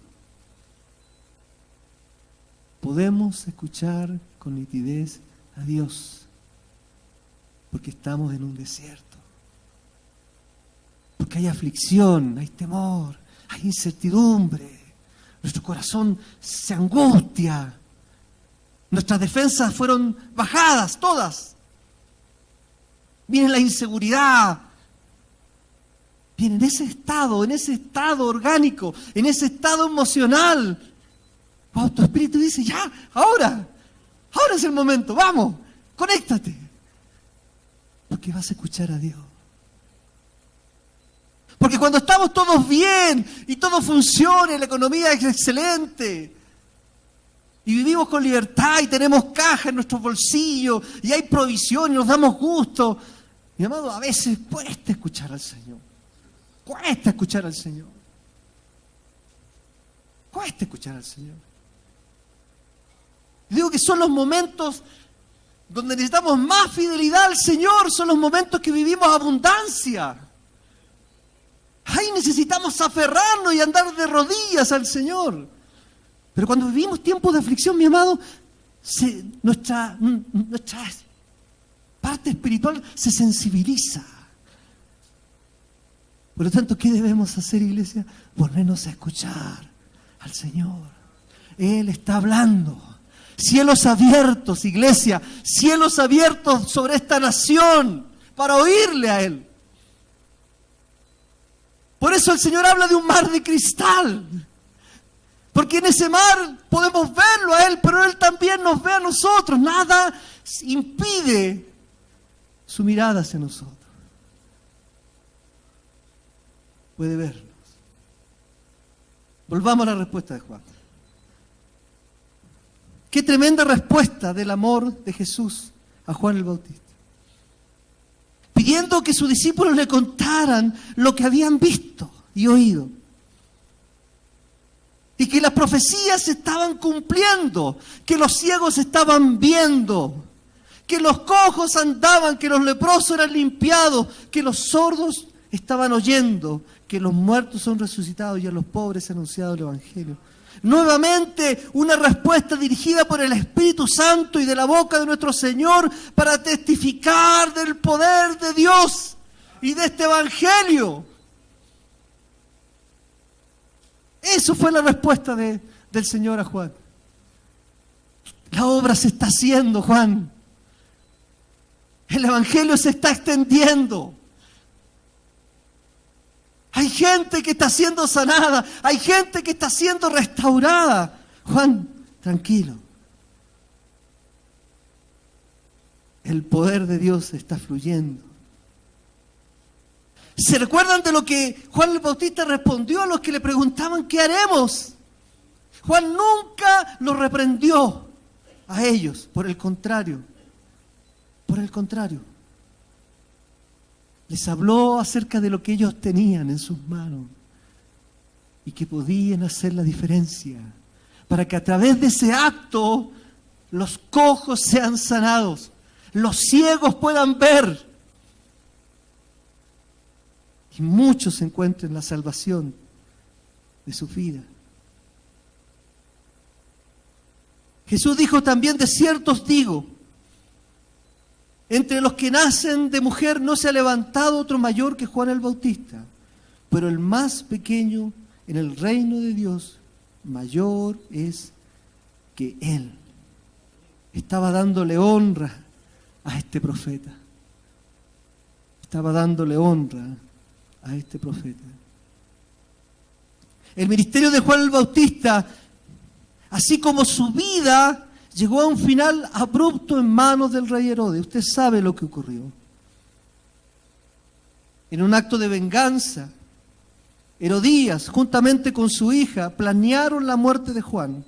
Podemos escuchar con nitidez a Dios. Porque estamos en un desierto. Porque hay aflicción, hay temor, hay incertidumbre. Nuestro corazón se angustia. Nuestras defensas fueron bajadas, todas. Viene la inseguridad. Viene en ese estado orgánico, en ese estado emocional. Wow, tu espíritu dice, ya, ahora es el momento, vamos, conéctate. Porque vas a escuchar a Dios. Porque cuando estamos todos bien y todo funciona, la economía es excelente y vivimos con libertad y tenemos caja en nuestros bolsillos y hay provisión y nos damos gusto, mi amado, a veces cuesta escuchar al Señor. Cuesta escuchar al Señor. Cuesta escuchar al Señor. Digo que son los momentos donde necesitamos más fidelidad al Señor, son los momentos que vivimos abundancia. Ahí necesitamos aferrarnos y andar de rodillas al Señor. Pero cuando vivimos tiempos de aflicción, mi amado, nuestra parte espiritual se sensibiliza. Por lo tanto, ¿qué debemos hacer, iglesia? Ponernos a escuchar al Señor. Él está hablando. Cielos abiertos, iglesia, cielos abiertos sobre esta nación para oírle a Él. Por eso el Señor habla de un mar de cristal. Porque en ese mar podemos verlo a Él, pero Él también nos ve a nosotros. Nada impide su mirada hacia nosotros. Puede vernos. Volvamos a la respuesta de Juan. Qué tremenda respuesta del amor de Jesús a Juan el Bautista. Pidiendo que sus discípulos le contaran lo que habían visto y oído. Y que las profecías se estaban cumpliendo, que los ciegos estaban viendo, que los cojos andaban, que los leprosos eran limpiados, que los sordos estaban oyendo, que los muertos son resucitados y a los pobres anunciado el Evangelio. Nuevamente una respuesta dirigida por el Espíritu Santo y de la boca de nuestro Señor para testificar del poder de Dios y de este Evangelio. Eso fue la respuesta del Señor a Juan. La obra se está haciendo, Juan. El Evangelio se está extendiendo. Hay gente que está siendo sanada, hay gente que está siendo restaurada. Juan, tranquilo. El poder de Dios está fluyendo. ¿Se recuerdan de lo que Juan el Bautista respondió a los que le preguntaban qué haremos? Juan nunca los reprendió a ellos, por el contrario. Les habló acerca de lo que ellos tenían en sus manos y que podían hacer la diferencia para que a través de ese acto los cojos sean sanados, los ciegos puedan ver y muchos encuentren la salvación de su vida. Jesús dijo también: de cierto os digo, entre los que nacen de mujer no se ha levantado otro mayor que Juan el Bautista, pero el más pequeño en el reino de Dios mayor es que él. Estaba dándole honra a este profeta. El ministerio de Juan el Bautista, así como su vida, llegó a un final abrupto en manos del rey Herodes. Usted sabe lo que ocurrió. En un acto de venganza, Herodías, juntamente con su hija, planearon la muerte de Juan.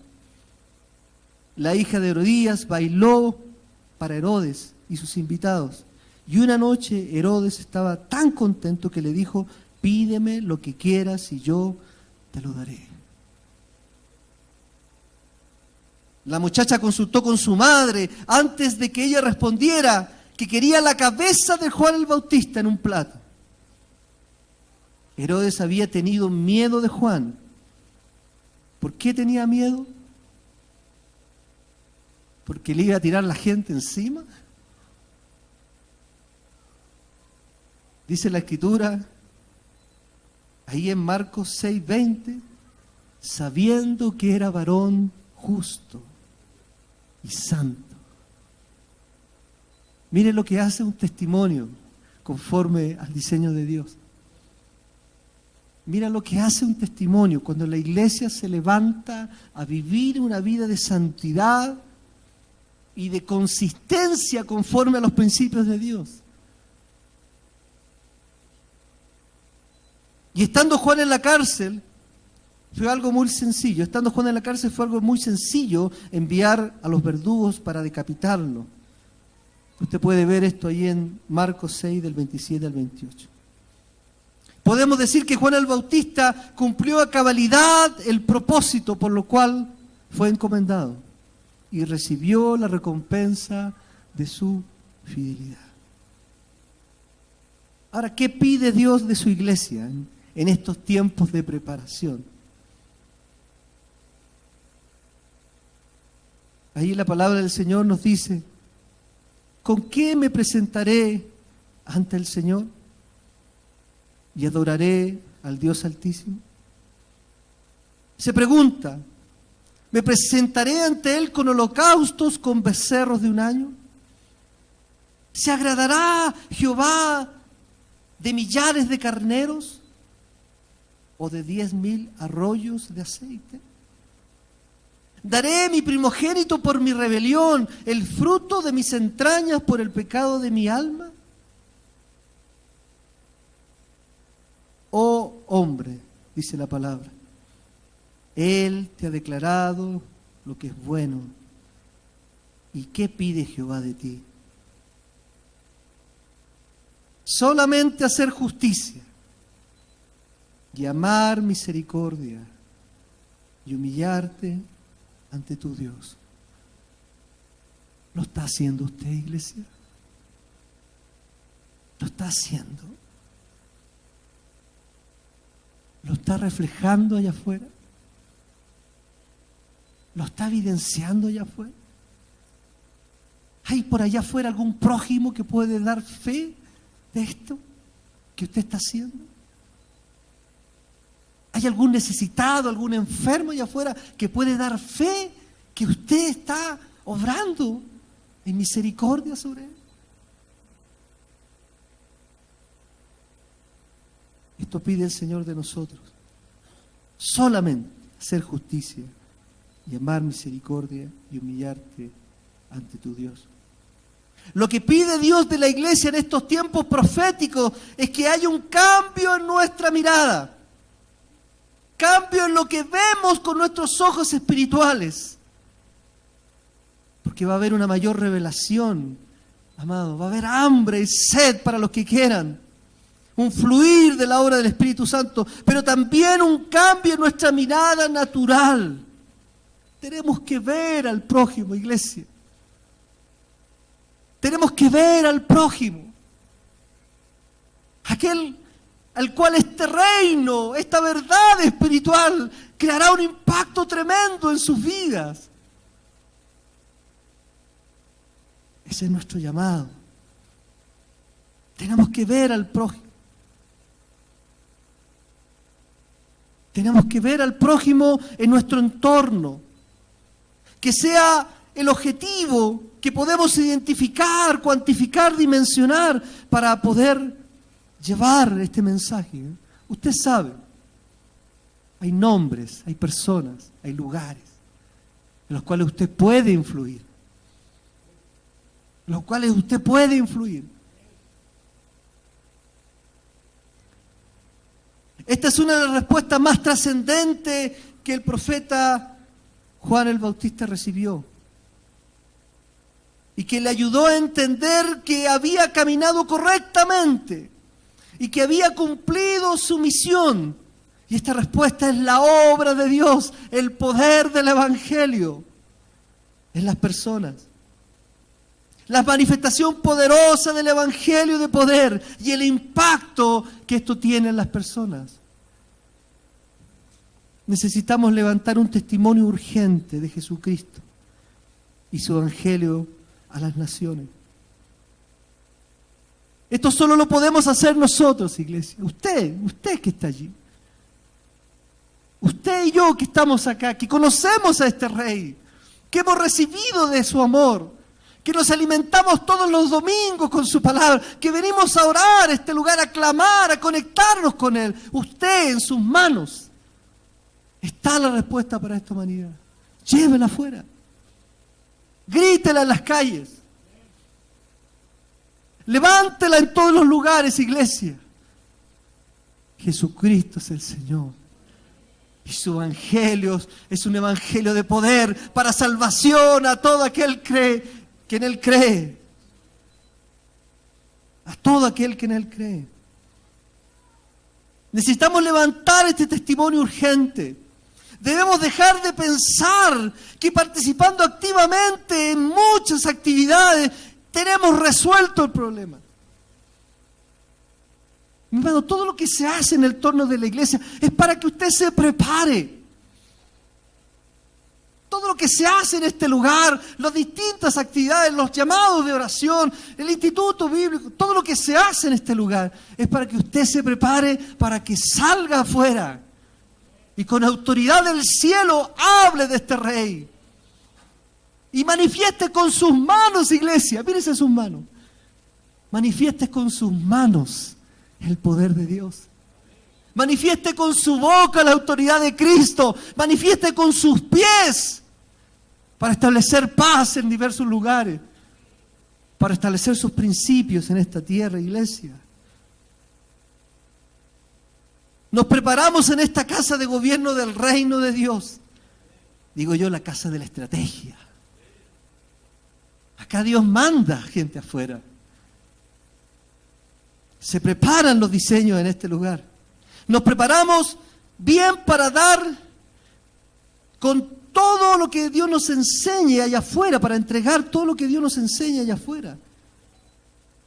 La hija de Herodías bailó para Herodes y sus invitados. Y una noche Herodes estaba tan contento que le dijo: pídeme lo que quieras y yo te lo daré. La muchacha consultó con su madre antes de que ella respondiera que quería la cabeza de Juan el Bautista en un plato. Herodes había tenido miedo de Juan. ¿Por qué tenía miedo? ¿Porque le iba a tirar la gente encima? Dice la Escritura, ahí en Marcos 6:20, sabiendo que era varón justo y santo. Mire lo que hace un testimonio conforme al diseño de Dios. Mira lo que hace un testimonio cuando la iglesia se levanta a vivir una vida de santidad y de consistencia conforme a los principios de Dios. Y estando Juan en la cárcel, fue algo muy sencillo. Estando Juan en la cárcel fue algo muy sencillo enviar a los verdugos para decapitarlo. Usted puede ver esto ahí en Marcos 6, del 27 al 28. Podemos decir que Juan el Bautista cumplió a cabalidad el propósito por lo cual fue encomendado. y recibió la recompensa de su fidelidad. Ahora, ¿qué pide Dios de su iglesia en estos tiempos de preparación? Ahí la palabra del Señor nos dice: ¿con qué me presentaré ante el Señor y adoraré al Dios Altísimo? Se pregunta: ¿me presentaré ante Él con holocaustos, con becerros de un año? ¿Se agradará Jehová de millares de carneros o de 10,000 arroyos de aceite? ¿Daré mi primogénito por mi rebelión, el fruto de mis entrañas por el pecado de mi alma? Oh hombre, dice la palabra, Él te ha declarado lo que es bueno. ¿Y qué pide Jehová de ti? Solamente hacer justicia y amar misericordia y humillarte ante tu Dios. ¿Lo está haciendo usted, iglesia? ¿Lo está haciendo? ¿Lo está reflejando allá afuera? ¿Lo está evidenciando allá afuera? ¿Hay por allá afuera algún prójimo que puede dar fe de esto que usted está haciendo? ¿Hay algún necesitado, algún enfermo allá afuera que puede dar fe que usted está obrando en misericordia sobre él? Esto pide el Señor de nosotros. Solamente hacer justicia y amar misericordia y humillarte ante tu Dios. Lo que pide Dios de la iglesia en estos tiempos proféticos es que haya un cambio en nuestra mirada. Cambio en lo que vemos con nuestros ojos espirituales. Porque va a haber una mayor revelación, amado. Va a haber hambre y sed para los que quieran. Un fluir de la obra del Espíritu Santo. Pero también un cambio en nuestra mirada natural. Tenemos que ver al prójimo, iglesia. Tenemos que ver al prójimo. Aquel al cual este reino, esta verdad espiritual, creará un impacto tremendo en sus vidas. Ese es nuestro llamado. Tenemos que ver al prójimo. Tenemos que ver al prójimo en nuestro entorno. Que sea el objetivo que podemos identificar, cuantificar, dimensionar para poder llevar este mensaje. Usted sabe, hay nombres, hay personas, hay lugares en los cuales usted puede influir. En los cuales usted puede influir. Esta es una de las respuestas más trascendentes que el profeta Juan el Bautista recibió. Y que le ayudó a entender que había caminado correctamente y que había cumplido su misión. Y esta respuesta es la obra de Dios, el poder del Evangelio en las personas. La manifestación poderosa del Evangelio de poder y el impacto que esto tiene en las personas. Necesitamos levantar un testimonio urgente de Jesucristo y su Evangelio a las naciones. Esto solo lo podemos hacer nosotros, iglesia. Usted que está allí. Usted y yo que estamos acá, que conocemos a este Rey, que hemos recibido de su amor, que nos alimentamos todos los domingos con su palabra, que venimos a orar a este lugar, a clamar, a conectarnos con Él. Usted en sus manos está la respuesta para esta humanidad. Llévela afuera. Grítela en las calles. Levántela en todos los lugares, iglesia. Jesucristo es el Señor. Y su evangelio es un evangelio de poder para salvación a todo aquel que en Él cree. A todo aquel que en Él cree. Necesitamos levantar este testimonio urgente Debemos dejar de pensar que participando activamente en muchas actividades tenemos resuelto el problema. Mi hermano, todo lo que se hace en el torno de la iglesia es para que usted se prepare. Todo lo que se hace en este lugar, las distintas actividades, los llamados de oración, el instituto bíblico, todo lo que se hace en este lugar es para que usted se prepare para que salga afuera y con autoridad del cielo hable de este rey y manifieste con sus manos, iglesia, mírese sus manos, manifieste con sus manos el poder de Dios. Manifieste con su boca la autoridad de Cristo, manifieste con sus pies para establecer paz en diversos lugares, para establecer sus principios en esta tierra, iglesia. Nos preparamos en esta casa de gobierno del reino de Dios. Digo yo, la casa de la estrategia. Acá Dios manda gente afuera. Se preparan los diseños en este lugar. Nos preparamos bien para dar con todo lo que Dios nos enseñe allá afuera, para entregar todo lo que Dios nos enseña allá afuera.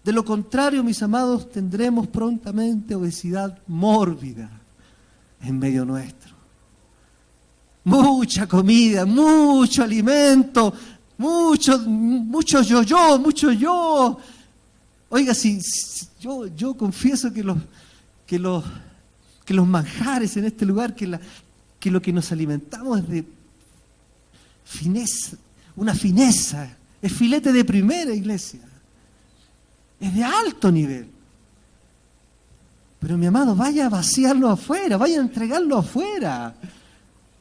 De lo contrario, mis amados, tendremos prontamente obesidad mórbida en medio nuestro. Mucha comida, mucho alimento, mucho yo. Oiga, si yo confieso que los manjares en este lugar, que lo que nos alimentamos es de fineza, una fineza, es filete de primera, iglesia, es de alto nivel. Pero mi amado, vaya a vaciarlo afuera, vaya a entregarlo afuera.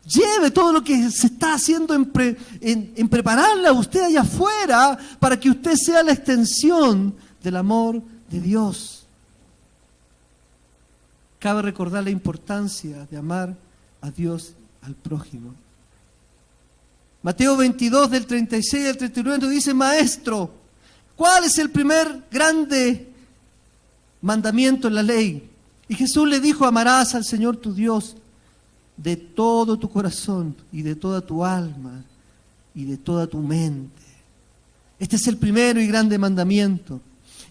Lleve todo lo que se está haciendo en prepararla a usted allá afuera para que usted sea la extensión del amor de Dios. Cabe recordar la importancia de amar a Dios, al prójimo. Mateo 22, del 36 al 39, nos dice: Maestro, ¿cuál es el primer grande mandamiento en la ley? Y Jesús le dijo: amarás al Señor tu Dios de todo tu corazón y de toda tu alma y de toda tu mente. Este es el primero y grande mandamiento.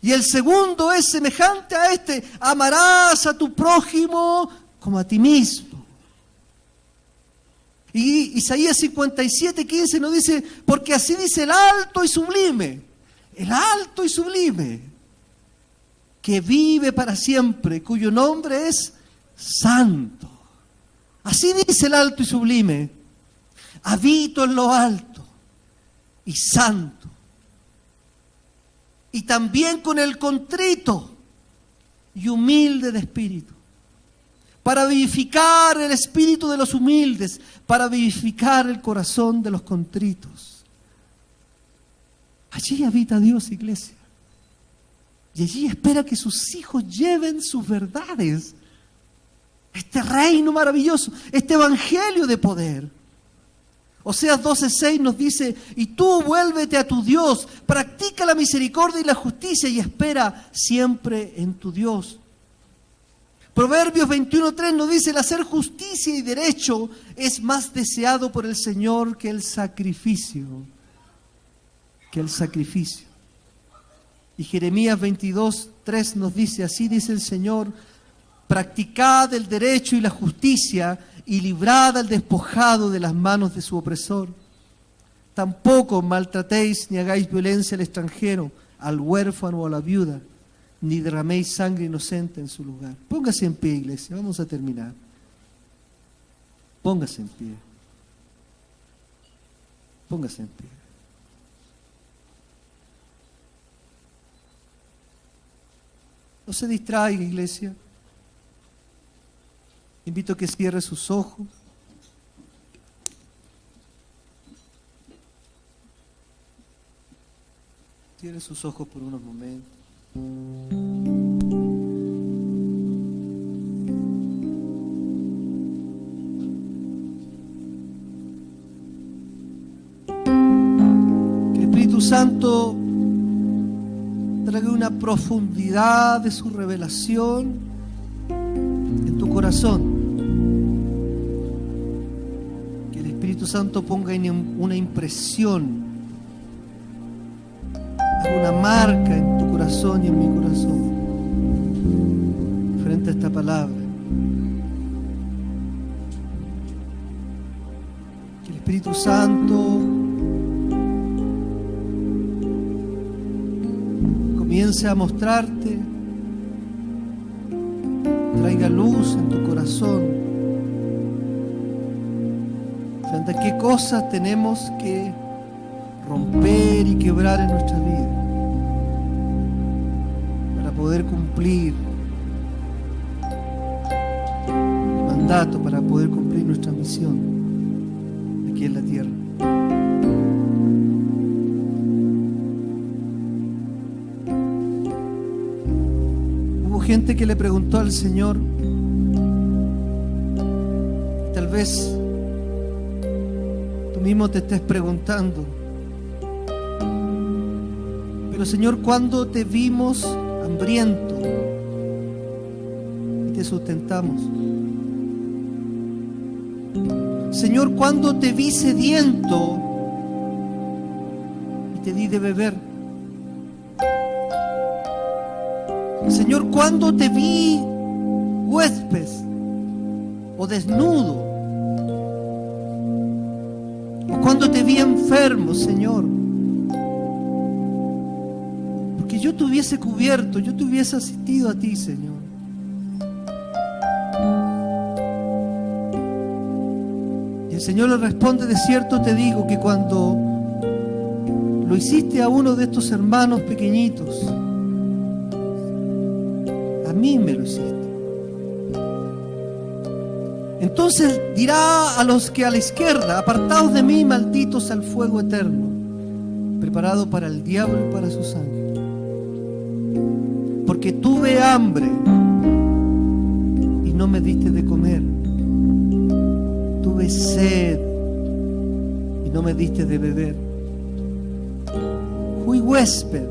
Y el segundo es semejante a este: amarás a tu prójimo como a ti mismo. Y Isaías 57:15 nos dice: porque así dice el alto y sublime, que vive para siempre, cuyo nombre es santo. Así dice el alto y sublime: habito en lo alto y santo. Y también con el contrito y humilde de espíritu, para vivificar el espíritu de los humildes, para vivificar el corazón de los contritos. Allí habita Dios, iglesia. Y allí espera que sus hijos lleven sus verdades. Este reino maravilloso, este evangelio de poder. Oseas 12:6 nos dice: y tú vuélvete a tu Dios, practica la misericordia y la justicia y espera siempre en tu Dios. Proverbios 21:3 nos dice: el hacer justicia y derecho es más deseado por el Señor que el sacrificio. Y Jeremías 22:3 nos dice: así dice el Señor: practicad el derecho y la justicia y librad al despojado de las manos de su opresor. Tampoco maltratéis ni hagáis violencia al extranjero, al huérfano o a la viuda, ni derraméis sangre inocente en su lugar. Póngase en pie, iglesia, vamos a terminar. Póngase en pie. Póngase en pie. No se distraiga, iglesia. Invito a que cierre sus ojos. Cierre sus ojos por unos momentos. Que el Espíritu Santo traiga una profundidad de su revelación en tu corazón. Espíritu Santo ponga una impresión, una marca en tu corazón y en mi corazón frente a esta palabra. Que el Espíritu Santo comience a mostrarte, traiga luz en tu corazón frente a qué cosas tenemos que romper y quebrar en nuestra vida para poder cumplir el mandato, para poder cumplir nuestra misión aquí en la tierra. Hubo gente que le preguntó al Señor, tal vez tú mismo te estés preguntando, pero Señor, ¿cuándo te vimos hambriento y te sustentamos? Señor, ¿cuándo te vi sediento y te di de beber? Señor, ¿cuándo te vi huésped o desnudo? ¿O cuándo te vi enfermo, Señor? Porque yo te hubiese cubierto, yo te hubiese asistido a ti, Señor. Y el Señor le responde: de cierto te digo que cuando lo hiciste a uno de estos hermanos pequeñitos, a mí me lo hiciste. Entonces dirá a los que a la izquierda: apartaos de mí, malditos, al fuego eterno, preparado para el diablo y para sus ángeles. Porque tuve hambre y no me diste de comer. Tuve sed y no me diste de beber. Fui huésped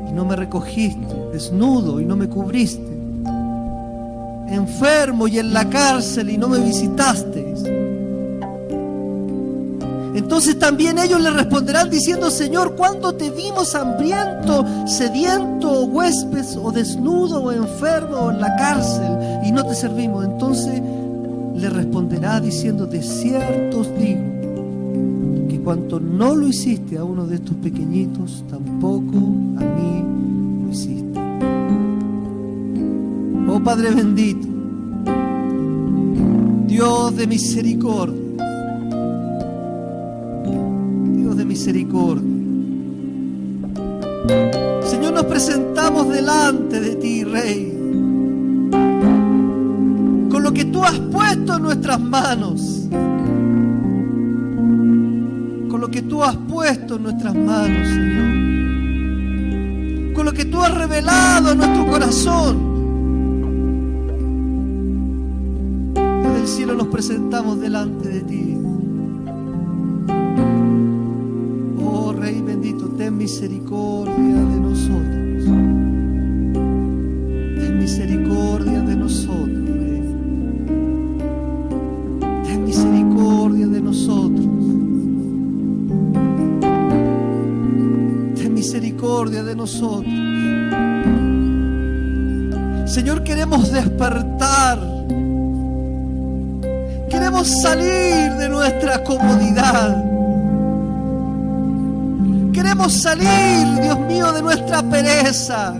y no me recogiste, desnudo y no me cubriste, enfermo y en la cárcel y no me visitasteis. Entonces también ellos le responderán diciendo: Señor, ¿cuándo te vimos hambriento, sediento, huésped, o desnudo, o enfermo, o en la cárcel, y no te servimos? Entonces le responderá diciendo: de cierto os digo que cuanto no lo hiciste a uno de estos pequeñitos, tampoco a mí lo hiciste. Oh Padre bendito, Dios de misericordia, Dios de misericordia, Señor, nos presentamos delante de ti, Rey, con lo que tú has puesto en nuestras manos, con lo que tú has puesto en nuestras manos, Señor, con lo que tú has revelado en nuestro corazón. Desde el cielo nos presentamos delante de ti. Oh Rey bendito, ten misericordia de nosotros. Ten misericordia de nosotros, Rey. Ten misericordia de nosotros. Ten misericordia de nosotros. Señor, queremos despertar. Queremos salir de nuestra comodidad. Queremos salir, Dios mío, de nuestra pereza.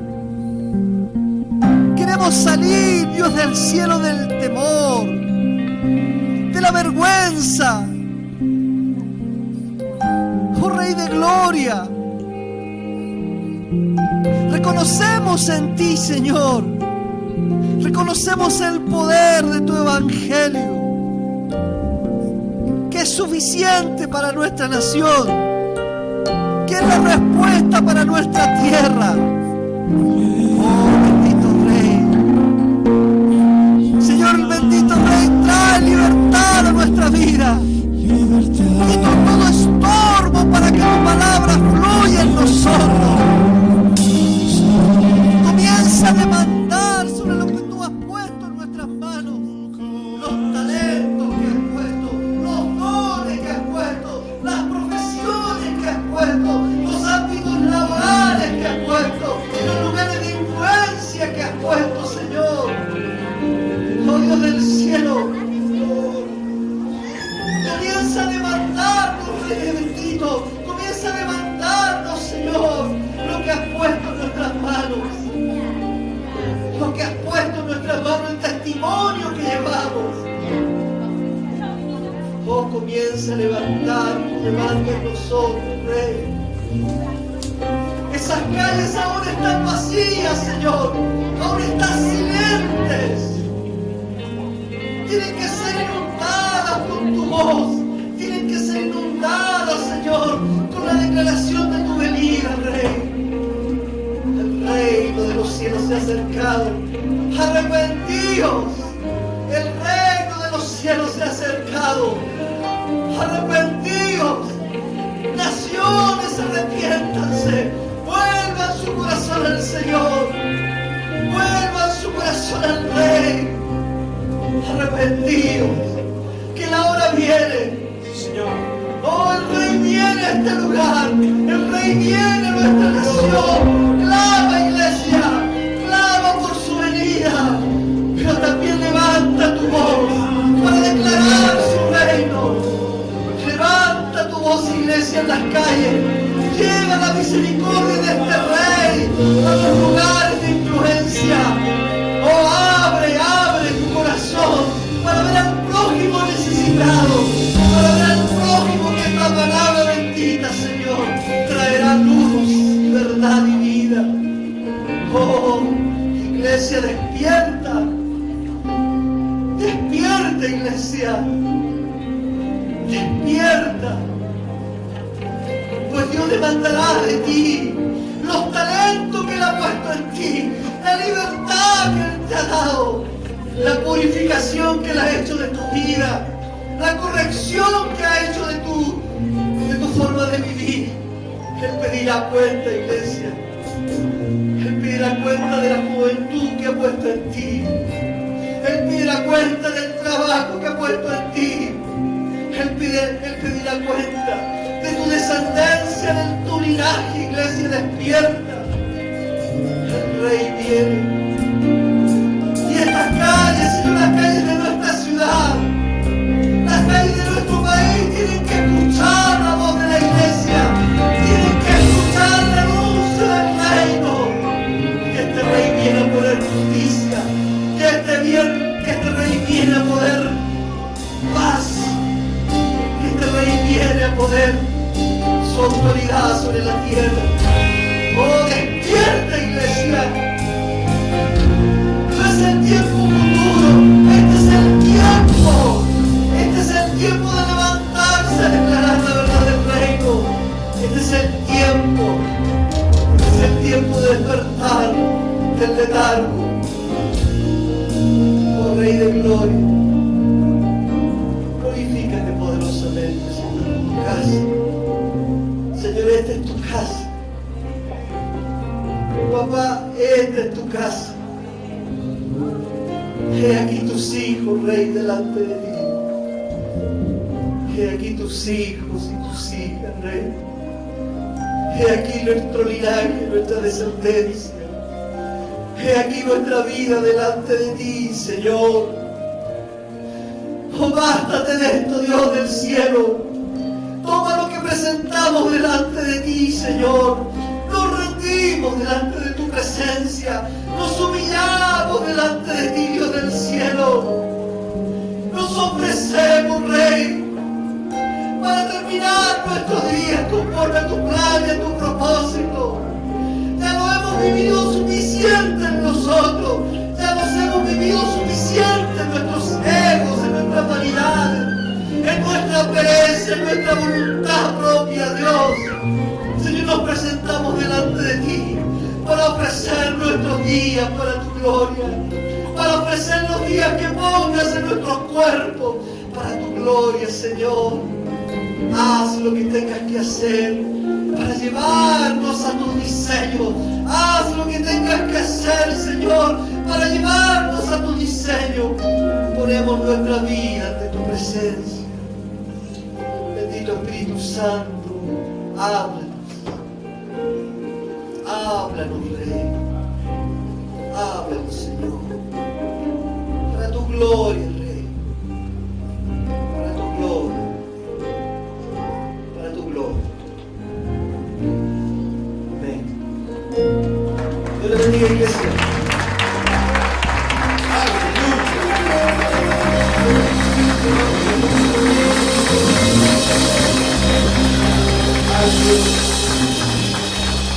Queremos salir, Dios del cielo, del temor, de la vergüenza. Oh Rey de gloria, reconocemos en ti, Señor. Reconocemos el poder de tu evangelio, que es suficiente para nuestra nación, que es la respuesta para nuestra tierra. Oh bendito Rey, Señor, el bendito Rey, trae libertad a nuestra vida. Quita todo estorbo para que tu palabra fluya en nosotros. Comienza a demandar sobre lo que tú has puesto en nuestras manos, los talentos que has puesto, comience a levantar, levanta en nosotros, Rey. Esas calles ahora están vacías, Señor, ahora están silentes. Tienen que ser inundadas con tu voz, tienen que ser inundadas, Señor, con la declaración de tu venida, Rey. El reino de los cielos se ha acercado. Arrepentíos, el reino de los cielos se ha acercado. Arrepentíos, naciones, arrepiéntanse, vuelvan su corazón al Señor, vuelvan su corazón al Rey. Arrepentíos, que la hora viene. Señor. Oh, el Rey viene a este lugar, el Rey viene a nuestra nación. Clama, iglesia, clama por su venida, pero también levanta tu voz para declarar su reino. Levanta tu voz, iglesia, en las calles. Lleva la misericordia de este Rey a los lugares de influencia. Oh, abre tu corazón para ver al prójimo necesitado, para ver al prójimo que esta palabra bendita, Señor, traerá luz, verdad y vida. Oh, iglesia, despierta. Despierta, iglesia. Despierta. Pues Dios demandará de ti los talentos que Él ha puesto en ti, la libertad que Él te ha dado, la purificación que Él ha hecho de tu vida, la corrección que ha hecho de tu forma de vivir. Él pedirá cuenta, iglesia. Él pedirá cuenta de la juventud que ha puesto en ti. Él pedirá cuenta del trabajo que ha puesto en ti. Él pedirá cuenta de tu descendencia, de tu linaje, iglesia, despierta. El Rey viene. Y estas calles, Señor, las calles de nuestra ciudad, las calles de nuestro país tienen que escuchar la voz de la iglesia, tienen que escuchar el anuncio del reino. Que este Rey viene a poner justicia, que este Rey viene a poner paz, que este Rey viene a poner su autoridad sobre la tierra. Oh, despierta, iglesia. No es el tiempo futuro, este es el tiempo. Este es el tiempo de levantarse a declarar la verdad del reino. Este es el tiempo. Este es el tiempo de despertar del letargo. Oh, Rey de gloria, glorifícate poderosamente, Señor, en tu casa. Señor, esta es tu casa. Papá, esta es tu casa. He aquí tus hijos, Rey, delante de ti. He aquí tus hijos y tus hijas, Rey. He aquí nuestro linaje, nuestra descendencia. He aquí nuestra vida delante de ti, Señor. Oh, bástate de esto, Dios del cielo. Toma lo que presentamos delante de ti, Señor. Nos rendimos delante de tu presencia. Nos humillamos delante de ti, Dios del cielo. Nos ofrecemos, Rey, para terminar nuestros días conforme a tu plan y a tu propósito. Ya no hemos vivido suficiente en nosotros. Ya nos hemos vivido suficiente en nuestros egos, en nuestras vanidades, en nuestra pereza, en nuestra voluntad propia, Dios. Señor, nos presentamos delante de ti para ofrecer nuestros días para tu gloria, para ofrecer los días que pongas en nuestros cuerpos para tu gloria, Señor. Haz lo que tengas que hacer para llevarnos a tus diseños. Haz lo que tengas que hacer, Señor, para llevarnos a tu diseño. Ponemos nuestra vida ante tu presencia. Bendito Espíritu Santo, háblanos. Háblanos, Rey. Háblanos, Señor. Para tu gloria, Rey. Para tu gloria. Para tu gloria. Amén. Dios le bendiga, iglesia. Aleluya. Dios.